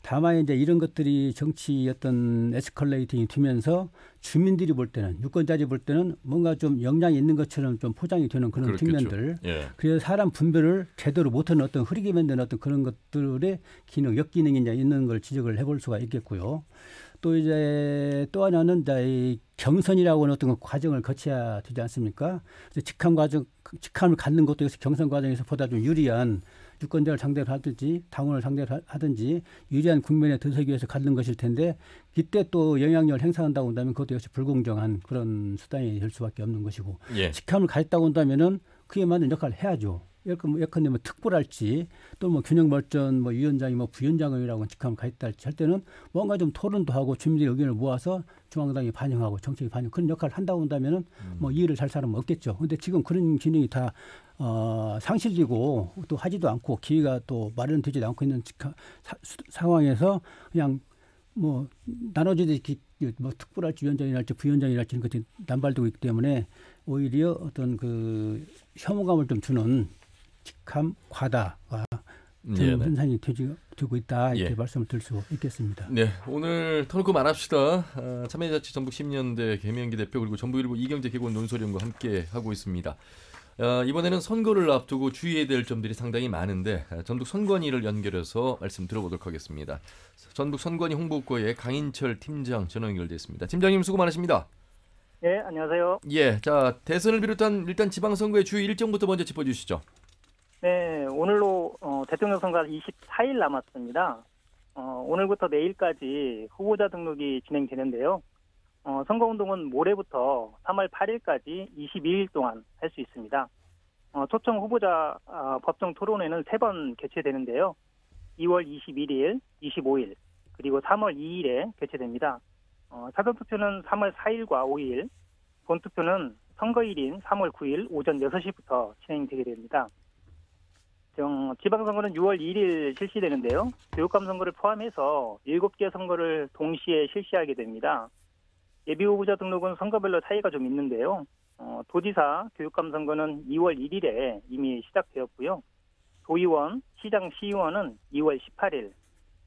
다만 이제 이런 것들이 정치 어떤 에스컬레이팅이 되면서 주민들이 볼 때는 유권자들이 볼 때는 뭔가 좀 영향이 있는 것처럼 좀 포장이 되는 그런 그렇겠죠. 측면들. 예. 그래서 사람 분별을 제대로 못하는 어떤 흐리게 만드는 어떤 그런 것들의 기능, 역기능이 이제 있는 걸 지적을 해볼 수가 있겠고요. 또 이제 또 하나는 이제 이 경선이라고 하는 어떤 과정을 거쳐야 되지 않습니까? 그래서 직함을 갖는 것도 역시 경선 과정에서 보다 좀 유리한 유권자를 상대로 하든지 당원을 상대로 하든지 유리한 국면에 들어서기 위해서 갖는 것일 텐데 이때 또 영향력을 행사한다고 한다면 그것도 역시 불공정한 그런 수단이 될 수밖에 없는 것이고 예. 직함을 가졌다고 한다면은 그에 맞는 역할을 해야죠. 예컨대 뭐 특보랄지 또 뭐 균형발전 뭐 위원장이 뭐 부위원장이라고 직함을 가졌다 할 때는 뭔가 좀 토론도 하고 주민들의 의견을 모아서 중앙당이 반영하고 정책이 반영 그런 역할을 한다고 한다면은 뭐 이해를 잘 사람은 없겠죠. 근데 지금 그런 기능이 다 상실되고 또 하지도 않고 기회가 또 마련되지 않고 있는 상황에서 그냥 뭐 나눠주듯이 뭐 특보랄지 위원장이랄지 부위원장이랄지 이런 것들이 남발되고 있기 때문에 오히려 어떤 그 혐오감을 좀 주는 직함 과다가 저는 현상이 되고 있다 이렇게 말씀을 드릴 수 있겠습니다. 네, 오늘 터놓고 말합시다. 참여자치 전북 10년대 개명기 대표 그리고 전북일보 이경재 개건 논설위원과 함께 하고 있습니다. 이번에는 선거를 앞두고 주의해야 될 점들이 상당히 많은데 전북 선관위를 연결해서 말씀 들어보도록 하겠습니다. 전북 선관위 홍보과의 강인철 팀장 전화 연결돼 있습니다. 팀장님 수고 많으십니다. 네, 안녕하세요. 예, 자 대선을 비롯한 일단 지방선거의 주요 일정부터 먼저 짚어주시죠. 네, 오늘로 대통령 선거가 24일 남았습니다. 오늘부터 내일까지 후보자 등록이 진행되는데요. 선거운동은 모레부터 3월 8일까지 22일 동안 할 수 있습니다. 초청 후보자 법정 토론회는 3번 개최되는데요. 2월 21일, 25일, 그리고 3월 2일에 개최됩니다. 사전투표는 3월 4일과 5일, 본투표는 선거일인 3월 9일 오전 6시부터 진행되게 됩니다. 지방선거는 6월 1일 실시되는데요. 교육감 선거를 포함해서 7개 선거를 동시에 실시하게 됩니다. 예비후보자 등록은 선거별로 차이가 좀 있는데요. 도지사, 교육감 선거는 2월 1일에 이미 시작되었고요. 도의원, 시장, 시의원은 2월 18일,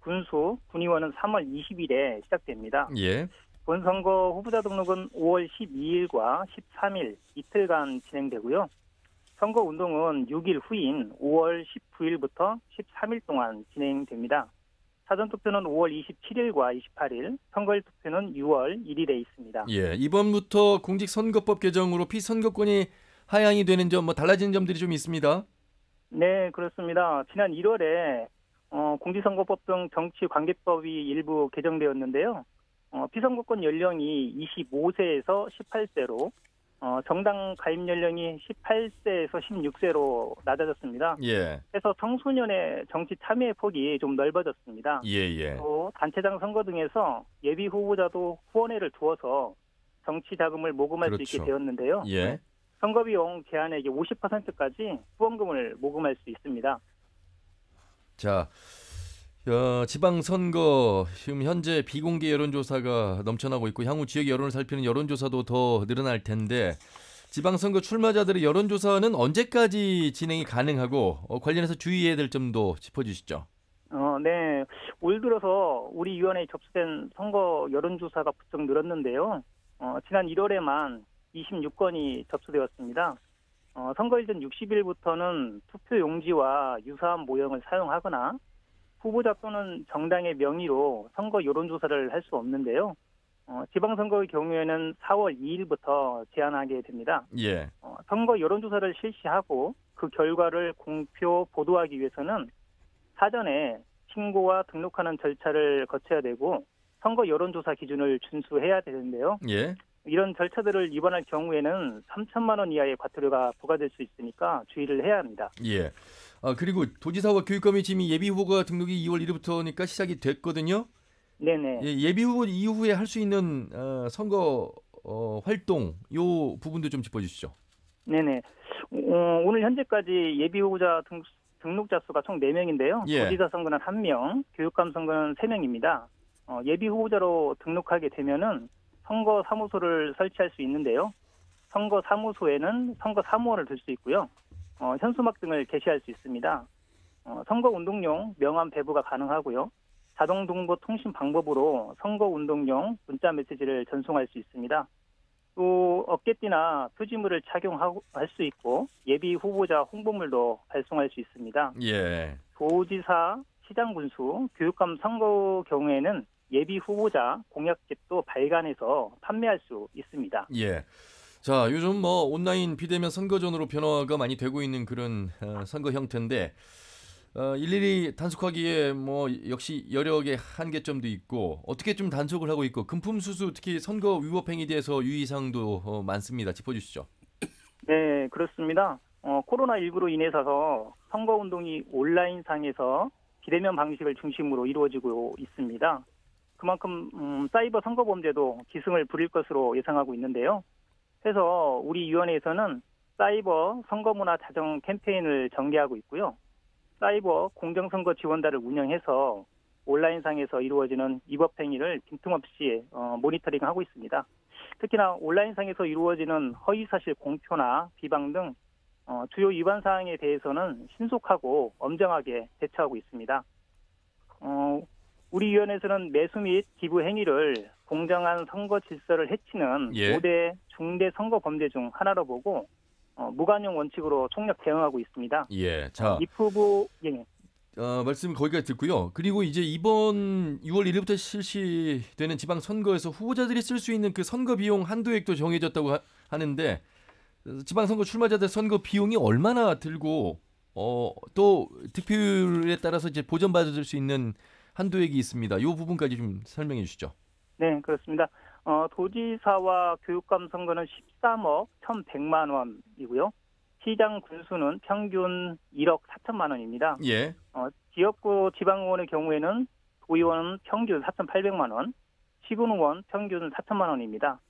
군수, 군의원은 3월 20일에 시작됩니다. 예. 본선거 후보자 등록은 5월 12일과 13일 이틀간 진행되고요. 선거운동은 6일 후인 5월 19일부터 13일 동안 진행됩니다. 사전투표는 5월 27일과 28일, 선거일 투표는 6월 1일에 있습니다. 예, 이번부터 공직선거법 개정으로 피선거권이 하향이 되는 점, 뭐 달라지는 점들이 좀 있습니다. 네, 그렇습니다. 지난 1월에 공직선거법 등 정치관계법이 일부 개정되었는데요. 피선거권 연령이 25세에서 18세로 정당 가입 연령이 18세에서 16세로 낮아졌습니다. 예. 그래서 청소년의 정치 참여의 폭이 좀 넓어졌습니다. 예. 또 단체장 선거 등에서 예비 후보자도 후원회를 두어서 정치 자금을 모금할 수 있게 되었는데요. 예. 선거 비용 제한액의 50%까지 후원금을 모금할 수 있습니다. 자, 지방선거 지금 현재 비공개 여론조사가 넘쳐나고 있고 향후 지역 여론을 살피는 여론조사도 더 늘어날 텐데 지방선거 출마자들의 여론조사는 언제까지 진행이 가능하고 관련해서 주의해야 될 점도 짚어주시죠. 네, 올 들어서 우리 위원회에 접수된 선거 여론조사가 부쩍 늘었는데요. 지난 1월에만 26건이 접수되었습니다. 선거일 전 60일부터는 투표 용지와 유사한 모형을 사용하거나 후보자 또는 정당의 명의로 선거 여론조사를 할 수 없는데요. 지방선거의 경우에는 4월 2일부터 제한하게 됩니다. 예. 선거 여론조사를 실시하고 그 결과를 공표 보도하기 위해서는 사전에 신고와 등록하는 절차를 거쳐야 되고 선거 여론조사 기준을 준수해야 되는데요. 예. 이런 절차들을 위반할 경우에는 3천만 원 이하의 과태료가 부과될 수 있으니까 주의를 해야 합니다. 예. 그리고 도지사와 교육감이 지금 예비후보가 등록이 2월 1일부터니까 시작이 됐거든요. 네네. 예, 예비후보 이후에 할 수 있는 선거 활동 요 부분도 좀 짚어주시죠. 네네. 오늘 현재까지 예비후보자 등록자 수가 총 4명인데요. 예. 도지사 선거는 1명, 교육감 선거는 3명입니다. 예비후보자로 등록하게 되면은 선거 사무소를 설치할 수 있는데요. 선거사무소에는 선거사무원을 둘 수 있고요. 현수막 등을 게시할 수 있습니다. 선거운동용 명함 배부가 가능하고요. 자동등보 통신 방법으로 선거운동용 문자 메시지를 전송할 수 있습니다. 또 어깨띠나 표지물을 착용할 수 있고 예비 후보자 홍보물도 발송할 수 있습니다. 예. 도지사, 시장 군수, 교육감 선거 경우에는 예비 후보자 공약집도 발간해서 판매할 수 있습니다. 예. 자, 요즘 뭐 온라인 비대면 선거전으로 변화가 많이 되고 있는 그런 선거 형태인데 일일이 단속하기에 뭐 역시 여러 개 한계점도 있고 어떻게 좀 단속을 하고 있고 금품수수 특히 선거 위법 행위에 대해서 유의사항도 많습니다. 짚어주시죠. 네, 그렇습니다. 코로나19로 인해서 선거운동이 온라인상에서 비대면 방식을 중심으로 이루어지고 있습니다. 그만큼 사이버 선거범죄도 기승을 부릴 것으로 예상하고 있는데요. 그래서 우리 위원회에서는 사이버 선거문화 자정 캠페인을 전개하고 있고요. 사이버 공정선거 지원단을 운영해서 온라인상에서 이루어지는 위법 행위를 빈틈없이 모니터링하고 있습니다. 특히나 온라인상에서 이루어지는 허위사실 공표나 비방 등 주요 위반 사항에 대해서는 신속하고 엄정하게 대처하고 있습니다. 우리 위원회에서는 매수 및 기부 행위를 공정한 선거 질서를 해치는 5대 중대 선거 범죄 중 하나로 보고 무관용 원칙으로 총력 대응하고 있습니다. 예, 자, 입후보 말씀 거기까지 듣고요. 그리고 이제 이번 6월 1일부터 실시되는 지방 선거에서 후보자들이 쓸 수 있는 그 선거 비용 한도액도 정해졌다고 하는데 지방 선거 출마자들 선거 비용이 얼마나 들고 또 득표율에 따라서 이제 보전받을 수 있는 한도액이 있습니다. 이 부분까지 좀 설명해 주시죠. 네, 그렇습니다. 도지사와 교육감 선거는 13억 1,100만 원이고요. 시장 군수는 평균 1억 4천만 원입니다. 예. 지역구 지방의원의 경우에는 도의원은 평균 4,800만 원, 시군의원 평균 4천만 원입니다.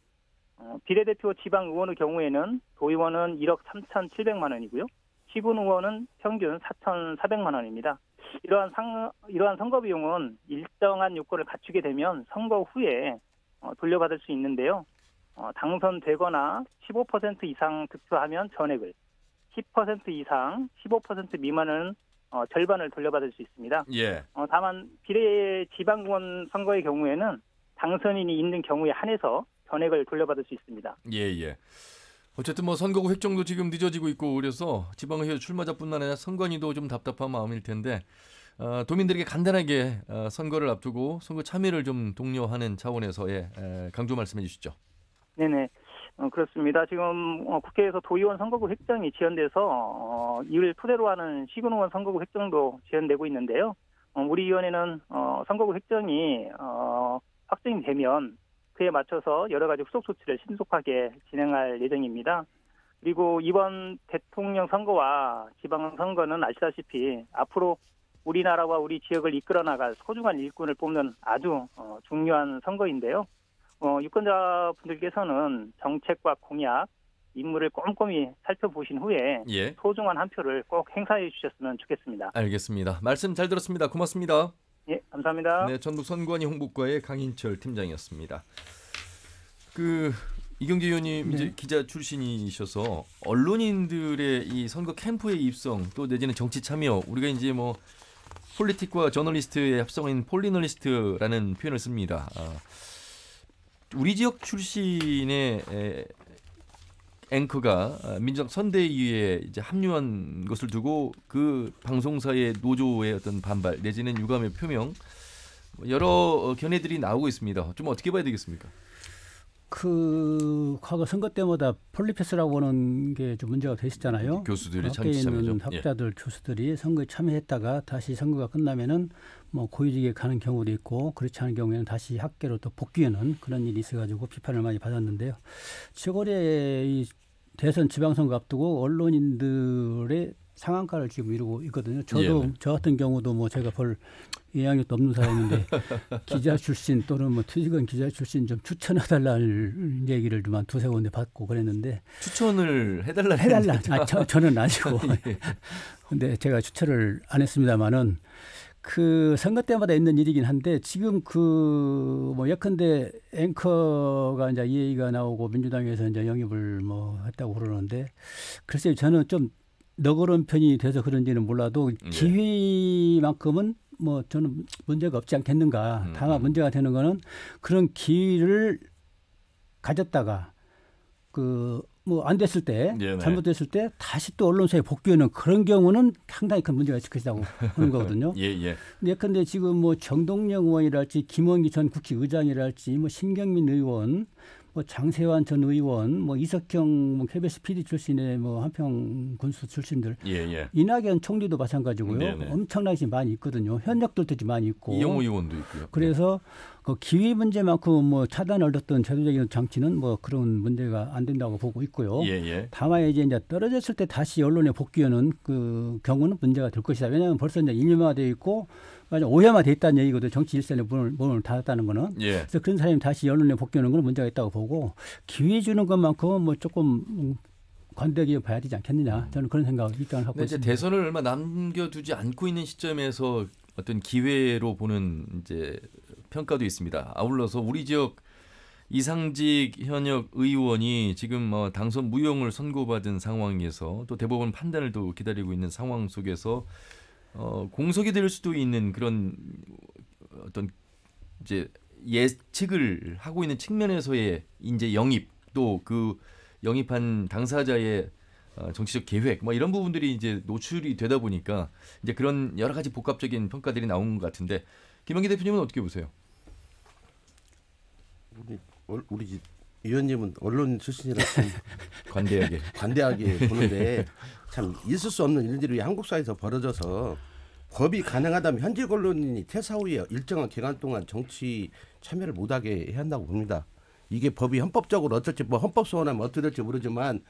비례대표 지방의원의 경우에는 도의원은 1억 3,700만 원이고요. 시군의원은 평균 4,400만 원입니다. 이러한 선거 비용은 일정한 요건을 갖추게 되면 선거 후에 돌려받을 수 있는데요. 당선되거나 15% 이상 득표하면 전액을, 10% 이상 15% 미만은 절반을 돌려받을 수 있습니다. 예. 다만 비례 지방의원 선거의 경우에는 당선인이 있는 경우에 한해서 전액을 돌려받을 수 있습니다. 예. 어쨌든 뭐 선거구 획정도 지금 늦어지고 있고 그래서 지방의회 출마자뿐만 아니라 선관위도 좀 답답한 마음일 텐데 도민들에게 간단하게 선거를 앞두고 선거 참여를 좀 독려하는 차원에서의 강조 말씀해 주시죠. 네네. 그렇습니다. 지금 국회에서 도의원 선거구 획정이 지연돼서 이를 토대로 하는 시군의원 선거구 획정도 지연되고 있는데요. 우리 위원회는 선거구 획정이 확정이 되면 그에 맞춰서 여러 가지 후속 조치를 신속하게 진행할 예정입니다. 그리고 이번 대통령 선거와 지방선거는 아시다시피 앞으로 우리나라와 우리 지역을 이끌어 나갈 소중한 일꾼을 뽑는 아주 중요한 선거인데요. 유권자분들께서는 정책과 공약, 임무를 꼼꼼히 살펴보신 후에 소중한 한 표를 꼭 행사해 주셨으면 좋겠습니다. 알겠습니다. 말씀 잘 들었습니다. 고맙습니다. 예, 감사합니다. 네, 전북 선관위 홍보과의 강인철 팀장이었습니다. 이경재 의원님 이제 기자 출신이셔서 언론인들의 이 선거 캠프에 입성 또 내지는 정치 참여 우리가 이제 뭐 폴리틱과 저널리스트의 합성인 폴리널리스트라는 표현을 씁니다. 우리 지역 출신의 앵커가 민주당 선대위에 이제 합류한 것을 두고 그 방송사의 노조의 어떤 반발 내지는 유감의 표명 여러 견해들이 나오고 있습니다. 좀 어떻게 봐야 되겠습니까? 과거 선거 때마다 폴리패스라고 하는 게 좀 문제가 되시잖아요. 교수들이 학교에 있는 학자들, 교수들이 선거에 참여했다가 다시 선거가 끝나면은 뭐 고위직에 가는 경우도 있고 그렇지 않은 경우에는 다시 학계로 또 복귀하는 그런 일이 있어가지고 비판을 많이 받았는데요. 최근에 이 대선 지방선거 앞두고 언론인들의 상한가를 지금 이루고 있거든요. 저도 저 같은 경우도 뭐 제가 볼 영향력도 없는 사람인데 기자 출신 또는 뭐 투지건 기자 출신 좀 추천해달라는 얘기를 좀 한 두세 군데 받고 그랬는데 추천을 해달라. 저는 아니고 근데 제가 추천을 안 했습니다만은 그 선거 때마다 있는 일이긴 한데 지금 그 뭐 예컨대 앵커가 이제 이 얘기가 나오고 민주당에서 이제 영입을 뭐 했다고 그러는데 글쎄요 저는 좀 너그러운 편이 돼서 그런지는 몰라도 기회만큼은 뭐 저는 문제가 없지 않겠는가. 다만 문제가 되는 거는 그런 기회를 가졌다가 그 뭐 안 됐을 때 잘못됐을 때 다시 또 언론사에 복귀하는 그런 경우는 상당히 큰 문제가 있을 것이라고 하는 거거든요. 예컨대 지금 뭐 정동영 의원이랄지 김원기 전 국회의장이랄지 뭐 신경민 의원 뭐 장세환 전 의원, 뭐 이석경 뭐 KBS PD 출신의 뭐 한평 군수 출신들, 이낙연 총리도 마찬가지고요. 엄청나게 많이 있거든요. 현역들도 많이 있고. 이영호 의원도 있고요. 그래서 그 기회 문제만큼 뭐 차단을 얻었던 제도적인 장치는 뭐 그런 문제가 안 된다고 보고 있고요. 다만 이제 떨어졌을 때 다시 언론에 복귀하는 그 경우는 문제가 될 것이다. 왜냐하면 벌써 이제 이념화되어 있고 오염화되어 있다는 얘기거든요. 정치 일선에 문을 닫았다는 거는. 그래서 그런 사람이 다시 언론에 복귀하는 건 문제가 있다고 보고 기회 주는 것만큼은 뭐 조금 관대하게 봐야 되지 않겠느냐. 저는 그런 생각을 입장을 하고 있습니다. 이제 대선을 얼마 남겨두지 않고 있는 시점에서 어떤 기회로 보는 이제 평가도 있습니다. 아울러서 우리 지역 이상직 현역 의원이 지금 뭐 당선 무용을 선고받은 상황에서 또 대법원 판단을 또 기다리고 있는 상황 속에서 공석이 될 수도 있는 그런 어떤 이제 예측을 하고 있는 측면에서의 이제 영입 또 그 영입한 당사자의 정치적 계획 뭐 이런 부분들이 이제 노출이 되다 보니까 이제 그런 여러 가지 복합적인 평가들이 나온 것 같은데 김한기 대표님은 어떻게 보세요? 우리 의원님은 언론 출신이라 관대하게 보는데 참 있을 수 없는 일들이 한국 사회에서 벌어져서 법이 가능하다면 현직 언론인이 퇴사 후에 일정한 기간 동안 정치 참여를 못하게 해야 한다고 봅니다. 이게 법이 헌법적으로 어쩔지 뭐 헌법 소원하면 어떻게 될지 모르지만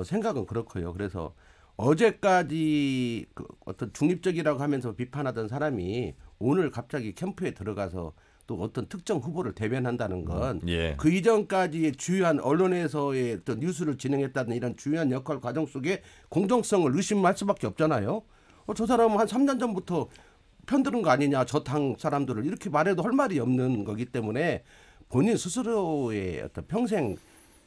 생각은 그렇고요. 그래서 어제까지 그 어떤 중립적이라고 하면서 비판하던 사람이 오늘 갑자기 캠프에 들어가서 또 어떤 특정 후보를 대변한다는 건 그 이전까지의 주요한 언론에서의 어떤 뉴스를 진행했다는 이런 주요한 역할 과정 속에 공정성을 의심할 수밖에 없잖아요. 저 사람은 한 3년 전부터 편드는 거 아니냐 저 당 사람들을 이렇게 말해도 할 말이 없는 거기 때문에 본인 스스로의 어떤 평생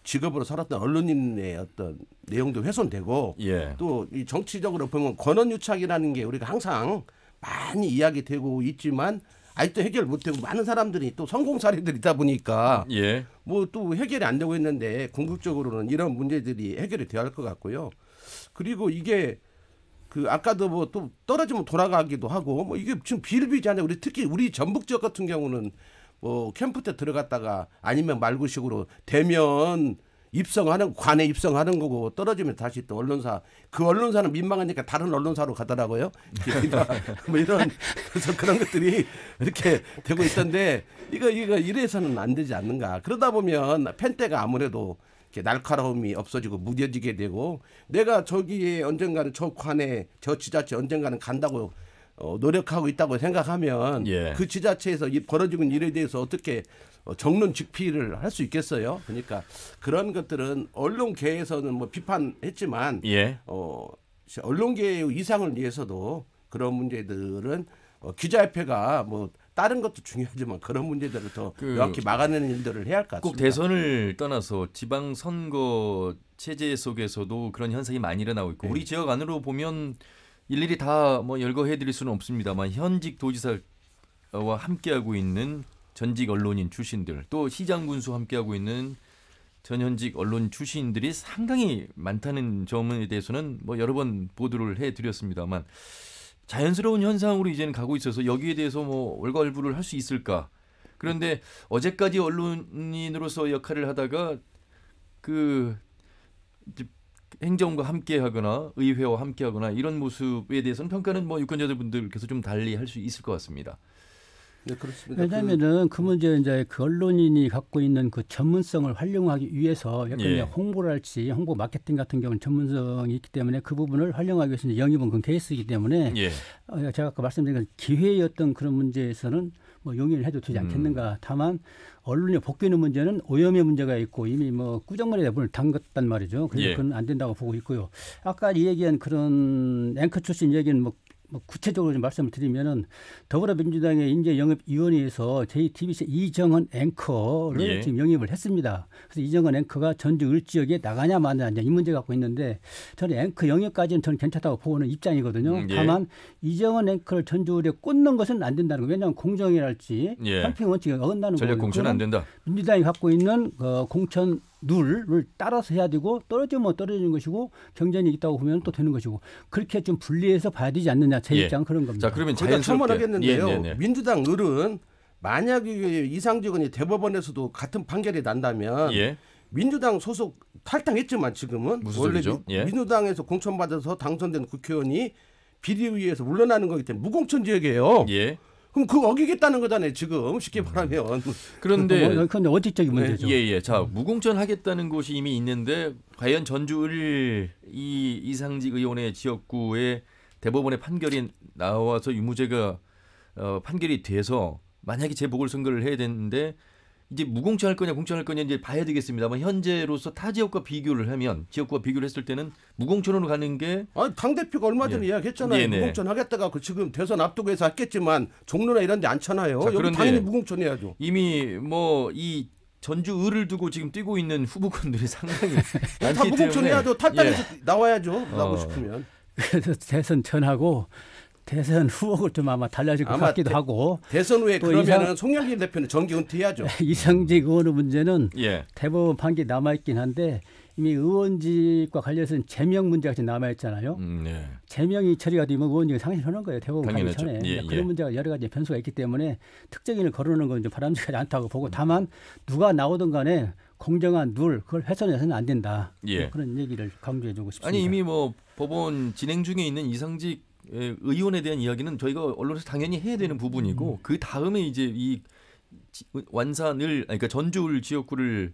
직업으로 살았던 언론인의 어떤 내용도 훼손되고 또 이 정치적으로 보면 권한유착이라는 게 우리가 항상 많이 이야기되고 있지만 아직도 해결 못되고 많은 사람들이 또 성공 사례들이 있다 보니까 뭐 또 해결이 안 되고 있는데 궁극적으로는 이런 문제들이 해결이 되어야 할 것 같고요. 그리고 이게 그 아까도 뭐 또 떨어지면 돌아가기도 하고 뭐 이게 지금 비일비재하냐. 우리 특히 우리 전북 지역 같은 경우는 뭐 캠프 때 들어갔다가 아니면 말구식으로 대면 입성하는 관에 입성하는 거고 떨어지면 다시 또 언론사 그 언론사는 민망하니까 다른 언론사로 가더라고요. 뭐 이런 그래서 그런 것들이 이렇게 되고 있던데 이거 이래서는 안 되지 않는가. 그러다 보면 펜대가 아무래도 이렇게 날카로움이 없어지고 무뎌지게 되고 내가 저기에 언젠가는 저 관에 저 지자체 언젠가는 간다고 노력하고 있다고 생각하면 그 지자체에서 벌어지고 있는 일에 대해서 어떻게 정론직피를 할 수 있겠어요? 그러니까 그런 것들은 언론계에서는 뭐 비판했지만 언론계의 이상을 위해서도 그런 문제들은 기자협회가 뭐 다른 것도 중요하지만 그런 문제들을 더 명확히 막아내는 일들을 해야 할 것 같습니다. 꼭 대선을 떠나서 지방선거 체제 속에서도 그런 현상이 많이 일어나고 있고 우리 지역 안으로 보면 일일이 다 뭐 열거해드릴 수는 없습니다만 현직 도지사와 함께하고 있는 전직 언론인 출신들 또 시장 군수 함께하고 있는 전현직 언론 출신들이 상당히 많다는 점에 대해서는 뭐 여러 번 보도를 해드렸습니다만 자연스러운 현상으로 이제는 가고 있어서 여기에 대해서 뭐 월과월부를 할 수 있을까. 그런데 어제까지 언론인으로서 역할을 하다가 그 행정과 함께하거나 의회와 함께하거나 이런 모습에 대해서는 평가는 뭐 유권자분들께서 좀 달리 할 수 있을 것 같습니다. 네, 그렇습니다. 왜냐하면은 그 문제 이제 그 언론인이 갖고 있는 그 전문성을 활용하기 위해서 약간 홍보를 할지 홍보 마케팅 같은 경우는 전문성이 있기 때문에 그 부분을 활용하기 위해서 영입은 그건 케이스이기 때문에 제가 아까 말씀드린 기회였던 그런 문제에서는 뭐 용인을 해도 되지 않겠는가. 다만 언론에 복귀하는 문제는 오염의 문제가 있고 이미 뭐 꾸정물에 문을 담갔단 말이죠. 그래서 그건 안 된다고 보고 있고요. 아까 이 얘기한 그런 앵커 출신 얘기는 뭐 뭐 구체적으로 좀 말씀을 드리면은 더불어민주당의 인재영입위원회에서 JTBC 이정은 앵커를 예. 지금 영입을 했습니다. 그래서 이정은 앵커가 전주 을 지역에 나가냐 마느냐 이 문제 갖고 있는데 저는 앵커 영입까지는 저는 괜찮다고 보는 입장이거든요. 예. 다만 이정은 앵커를 전주 을에 꽂는 것은 안 된다는 거예요. 왜냐하면 공정이랄지 예. 편평 원칙에 어긋나는 전략 거고요. 공천은 안 된다. 민주당이 갖고 있는 공천 룰을 따라서 해야 되고 떨어지면 떨어지는 것이고 경쟁이 있다고 보면 또 되는 것이고 그렇게 좀 분리해서 봐야 되지 않느냐 제 예. 입장 그런 겁니다. 자, 그러면 제가 자연스럽게 첨언하겠는데요. 예, 네, 네. 민주당 을은 만약에 이상직원이 대법원에서도 같은 판결이 난다면 예. 민주당 소속 탈당했지만 지금은 무슨 원래 소리죠? 예. 민주당에서 공천받아서 당선된 국회의원이 비리의회에서 물러나는 거기 때문에 무공천 지역이에요. 예. 그럼 그거 어기겠다는 거잖아요. 지금 쉽게 말하면. 그런데 그건 원칙적인 문제죠. 예. 자, 무공천 하겠다는 곳이 이미 있는데 과연 전주을 이 이상직 의원의 지역구에 대법원의 판결이 나와서 유무죄가 판결이 돼서 만약에 재보궐선거를 해야 되는데 이제 무공천할 거냐 공천할 거냐 이제 봐야 되겠습니다만 현재로서 타 지역과 비교를 하면 지역구와 비교를 했을 때는 무공천으로 가는 게 당 대표가 얼마 전에 이야기했잖아요. 네네. 무공천 하겠다가 지금 대선 앞두고 해서 했겠지만 종로나 이런 데 않잖아요. 자, 여기 그런데 당연히 무공천 해야죠. 이미 뭐 이 전주을을 두고 지금 뛰고 있는 후보군들이 상당히 다 많기 무공천 때문에 해야죠. 탈당해서 예. 나와야죠. 나오고 싶으면. 그래서 대선 전하고 대선 후보가 좀 아마 달라질 것 아마 같기도 하고 대선 후에 또 그러면은 송영길 대표는 정기 은퇴해야죠. 이상직 의원의 문제는 예. 대법원 판결이 남아있긴 한데 이미 의원직과 관련해서는 제명 문제가 지금 남아있잖아요. 네. 제명이 처리가 되면 의원직을 상실하는 거예요. 대법원 가기 당연하죠. 전에. 예, 그런 예. 문제가 여러 가지 변수가 있기 때문에 특정인을 거르는 건 좀 바람직하지 않다고 보고 다만 누가 나오든 간에 공정한 룰 그걸 훼손해서는 안 된다. 예. 뭐 그런 얘기를 강조해주고 싶습니다. 아니 이미 뭐 법원 진행 중에 있는 이상직 의원에 대한 이야기는 저희가 언론에서 당연히 해야 되는 부분이고 그 다음에 이제 이 완산을 그러니까 전주을 지역구를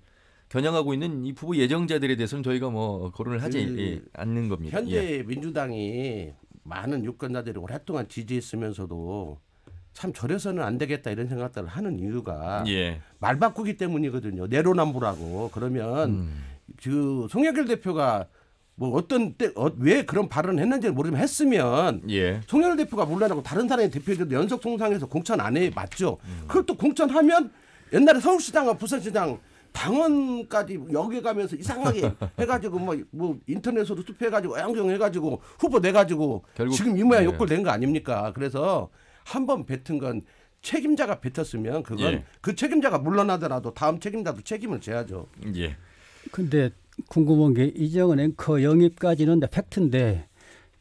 겨냥하고 있는 이 후보 예정자들에 대해서는 저희가 뭐 거론을 하지 않는 겁니다. 현재 민주당이 많은 유권자들이 오랫동안 지지했으면서도 참 저래서는 안 되겠다 이런 생각들을 하는 이유가 예. 말 바꾸기 때문이거든요. 내로남불하고 그러면 그 송영길 대표가 뭐 어떤 때 왜 그런 발언을 했는지 모르지만 했으면 예. 송영길 대표가 물러나고 다른 사람이 대표해도 연속 통상에서 공천 안 해 맞죠. 그걸 또 공천하면 옛날에 서울시장과 부산시장 당원까지 여기 가면서 이상하게 해가지고 뭐 인터넷으로 투표해가지고 양정해가지고 후보 내가지고 결국, 지금 이 모양 예. 욕을 낸 거 아닙니까? 그래서 한 번 뱉은 건 책임자가 뱉었으면 그건 예. 그 책임자가 물러나더라도 다음 책임자도 책임을 져야죠. 예. 근데 궁금한 게 이정은 앵커 영입까지는 팩트인데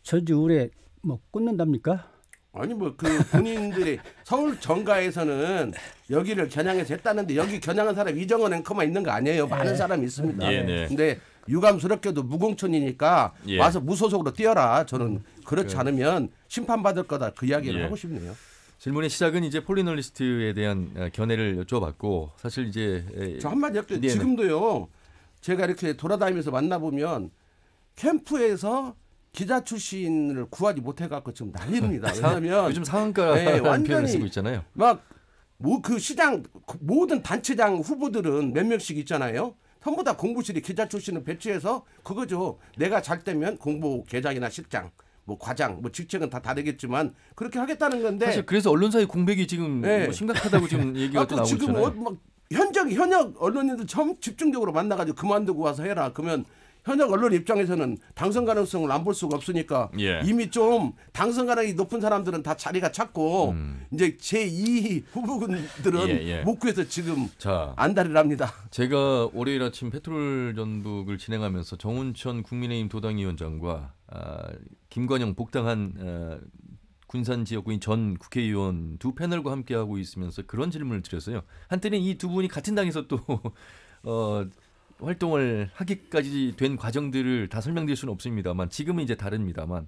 전주을에 뭐 꽂는답니까? 아니 뭐 그 본인들이 서울 정가에서는 여기를 겨냥해서 했다는데 여기 겨냥한 사람 이정은 앵커만 있는 거 아니에요. 많은 사람이 있습니다. 예, 네. 근데 유감스럽게도 무공천이니까 예. 와서 무소속으로 뛰어라. 저는 그렇지 않으면 심판받을 거다. 그 이야기를 예. 하고 싶네요. 질문의 시작은 이제 폴리널리스트에 대한 견해를 여쭤봤고 사실 이제 저 한마디 할게요. 네네. 지금도요. 제가 이렇게 돌아다니면서 만나보면 캠프에서 기자 출신을 구하지 못해갖고 지금 난리입니다. 왜냐하면 요즘 상한가라는 완전히 표현을 쓰고 있잖아요. 막 뭐 그 시장 모든 단체장 후보들은 몇 명씩 있잖아요. 전부 다 공보실이 기자 출신을 배치해서 그거죠. 내가 잘 되면 공보 계장이나 실장, 뭐 과장, 뭐 직책은 다 다르겠지만 그렇게 하겠다는 건데. 사실 그래서 언론사의 공백이 지금 네. 뭐 심각하다고 지금 얘기가 또 나오고 지금 있잖아요. 막 현역 언론인들 전 집중적으로 만나가지고 그만두고 와서 해라. 그러면 현역 언론 입장에서는 당선 가능성을 안 볼 수가 없으니까 예. 이미 좀 당선 가능성이 높은 사람들은 다 자리가 찼고 이제 제2 후보군들은 예. 못 구해서 지금 자, 안달을 합니다. 제가 월요일 아침 페트롤 전북을 진행하면서 정운천 국민의힘 도당위원장과 김건영 복당한 군산 지역구인 전 국회의원 두 패널과 함께하고 있으면서 그런 질문을 드렸어요. 한때는 이 두 분이 같은 당에서 또 활동을 하기까지 된 과정들을 다 설명드릴 수는 없습니다만 지금은 이제 다릅니다만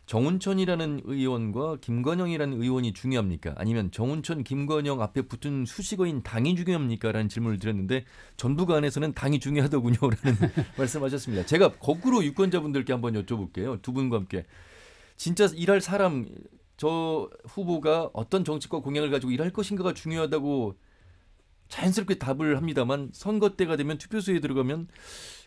정운천이라는 의원과 김건영이라는 의원이 중요합니까? 아니면 정운천, 김건영 앞에 붙은 수식어인 당이 중요합니까? 라는 질문을 드렸는데 전북 안에서는 당이 중요하더군요. 라는 말씀하셨습니다. 제가 거꾸로 유권자분들께 한번 여쭤볼게요. 두 분과 함께. 진짜 일할 사람, 저 후보가 어떤 정책과 공약을 가지고 일할 것인가가 중요하다고 자연스럽게 답을 합니다만 선거 때가 되면 투표소에 들어가면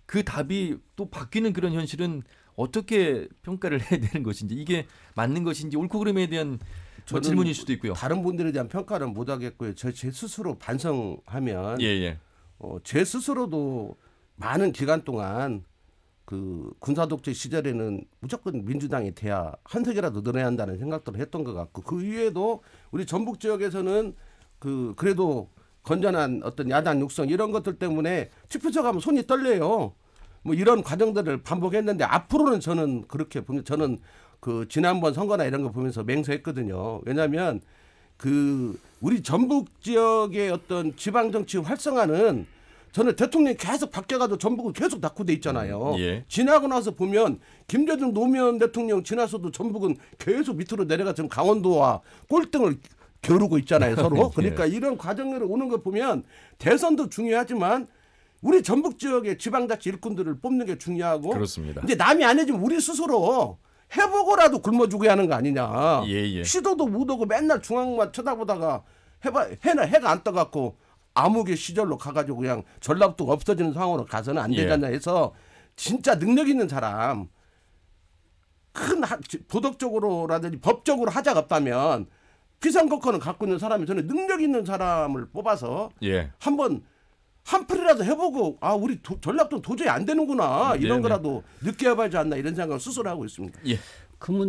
그 답이 또 바뀌는 그런 현실은 어떻게 평가를 해야 되는 것인지, 이게 맞는 것인지, 옳고 그름에 대한 질문일 수도 있고요. 다른 분들에 대한 평가는 못 하겠고요. 제 스스로 반성하면 예. 제 스스로도 많은 기간 동안 그 군사독재 시절에는 무조건 민주당이 돼야 한 석이라도 늘어야 한다는 생각들을 했던 것 같고, 그 이외에도 우리 전북 지역에서는 그래도 건전한 어떤 야당 육성 이런 것들 때문에 투표소 가면 손이 떨려요. 뭐 이런 과정들을 반복했는데 앞으로는 저는 그렇게 보면 저는 그 지난번 선거나 이런 거 보면서 맹세했거든요. 왜냐하면 그 우리 전북 지역의 어떤 지방 정치 활성화는 저는 대통령이 계속 바뀌어가지고 전북은 계속 낙후돼 있잖아요. 예. 지나고 나서 보면 김대중 노무현 대통령 지나서도 전북은 계속 밑으로 내려가 지금 강원도와 꼴등을 겨루고 있잖아요, 서로. 그러니까 이런 과정으로 오는 거 보면 대선도 중요하지만 우리 전북 지역의 지방자치 일꾼들을 뽑는 게 중요하고. 그렇습니다. 이제 남이 안 해주면 우리 스스로 해보고라도 굶어주게 하는 거 아니냐. 예. 시도도 못 오고 맨날 중앙만 쳐다보다가 해가 안 떠갖고 암흑의 시절로 가가지고 그냥 전라북도가 없어지는 상황으로 가서는 안 되잖아 해서 진짜 능력 있는 사람, 큰 도덕적으로라든지 법적으로 하자가 없다면 피상국권을 갖고 있는 사람이 저는 능력 있는 사람을 뽑아서 한번 한 풀이라도 해보고 우리 전라북도 도저히 안 되는구나 이런 거라도 느껴봐야지 않나 이런 생각을 스스로 하고 있습니다. 예.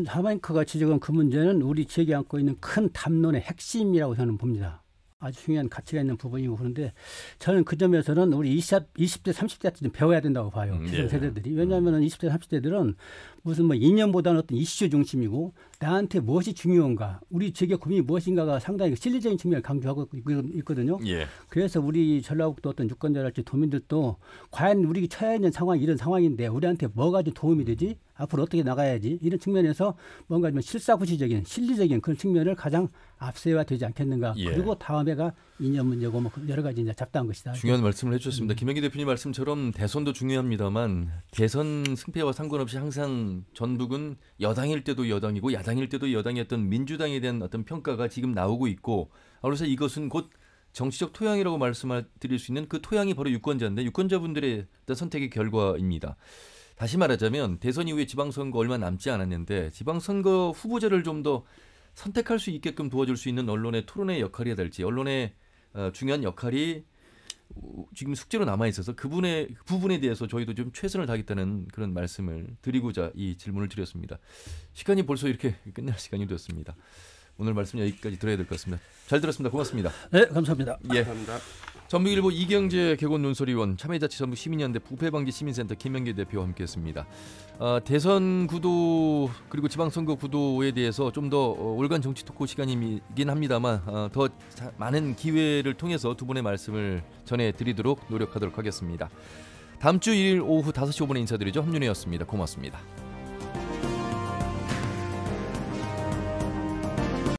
하마인크가 지적한 그 문제는 우리 지역이 안고 있는 큰 담론의 핵심이라고 저는 봅니다. 아주 중요한 가치가 있는 부분이고, 그런데 저는 그 점에서는 우리 20대 30대한테 좀 배워야 된다고 봐요. 기성 세대들이. 왜냐하면 20대 30대들은 무슨 뭐 이념보다는 어떤 이슈 중심이고 나한테 무엇이 중요한가, 우리 지역의 고민이 무엇인가가 상당히 실리적인 측면을 강조하고 있거든요. 그래서 우리 전라북도 어떤 유권자랄지 도민들도 과연 우리 처해 있는 상황이 이런 상황인데 우리한테 뭐가 좀 도움이 되지? 앞으로 어떻게 나가야지? 이런 측면에서 뭔가 좀 실사구시적인 실리적인 그런 측면을 가장 앞세워야 되지 않겠는가. 그리고 다음에가 이념 문제고 뭐 여러 가지 이제 잡다한 것이다. 중요한 말씀을 해주셨습니다. 김영기 대표님 말씀처럼 대선도 중요합니다만 대선 승패와 상관없이 항상 전북은 여당일 때도 여당이고 야당일 때도 여당이었던 민주당에 대한 어떤 평가가 지금 나오고 있고, 그래서 이것은 곧 정치적 토양이라고 말씀드릴 수 있는 그 토양이 바로 유권자인데 유권자분들의 어떤 선택의 결과입니다. 다시 말하자면 대선 이후에 지방선거 얼마 남지 않았는데 지방선거 후보자를 좀 더 선택할 수 있게끔 도와줄 수 있는 언론의 토론의 역할이 될지, 언론의 중요한 역할이 지금 숙제로 남아있어서 그 부분에 대해서 저희도 좀 최선을 다하겠다는 그런 말씀을 드리고자 이 질문을 드렸습니다. 시간이 벌써 이렇게 끝날 시간이 되었습니다. 오늘 말씀 여기까지 들어야 될 것 같습니다. 잘 들었습니다. 고맙습니다. 네, 감사합니다. 감사합니다. 전북일보 이경재 개건 논설위원, 참여자치 전북 시민연대 부패방지 시민센터 김명기 대표와 함께했습니다. 대선 구도 그리고 지방선거 구도에 대해서 좀 더 올간 정치 토크 시간이긴 합니다만 더 많은 기회를 통해서 두 분의 말씀을 전해드리도록 노력하도록 하겠습니다. 다음 주 일요일 오후 5시 5분에 인사드리죠. 함윤혜였습니다. 고맙습니다.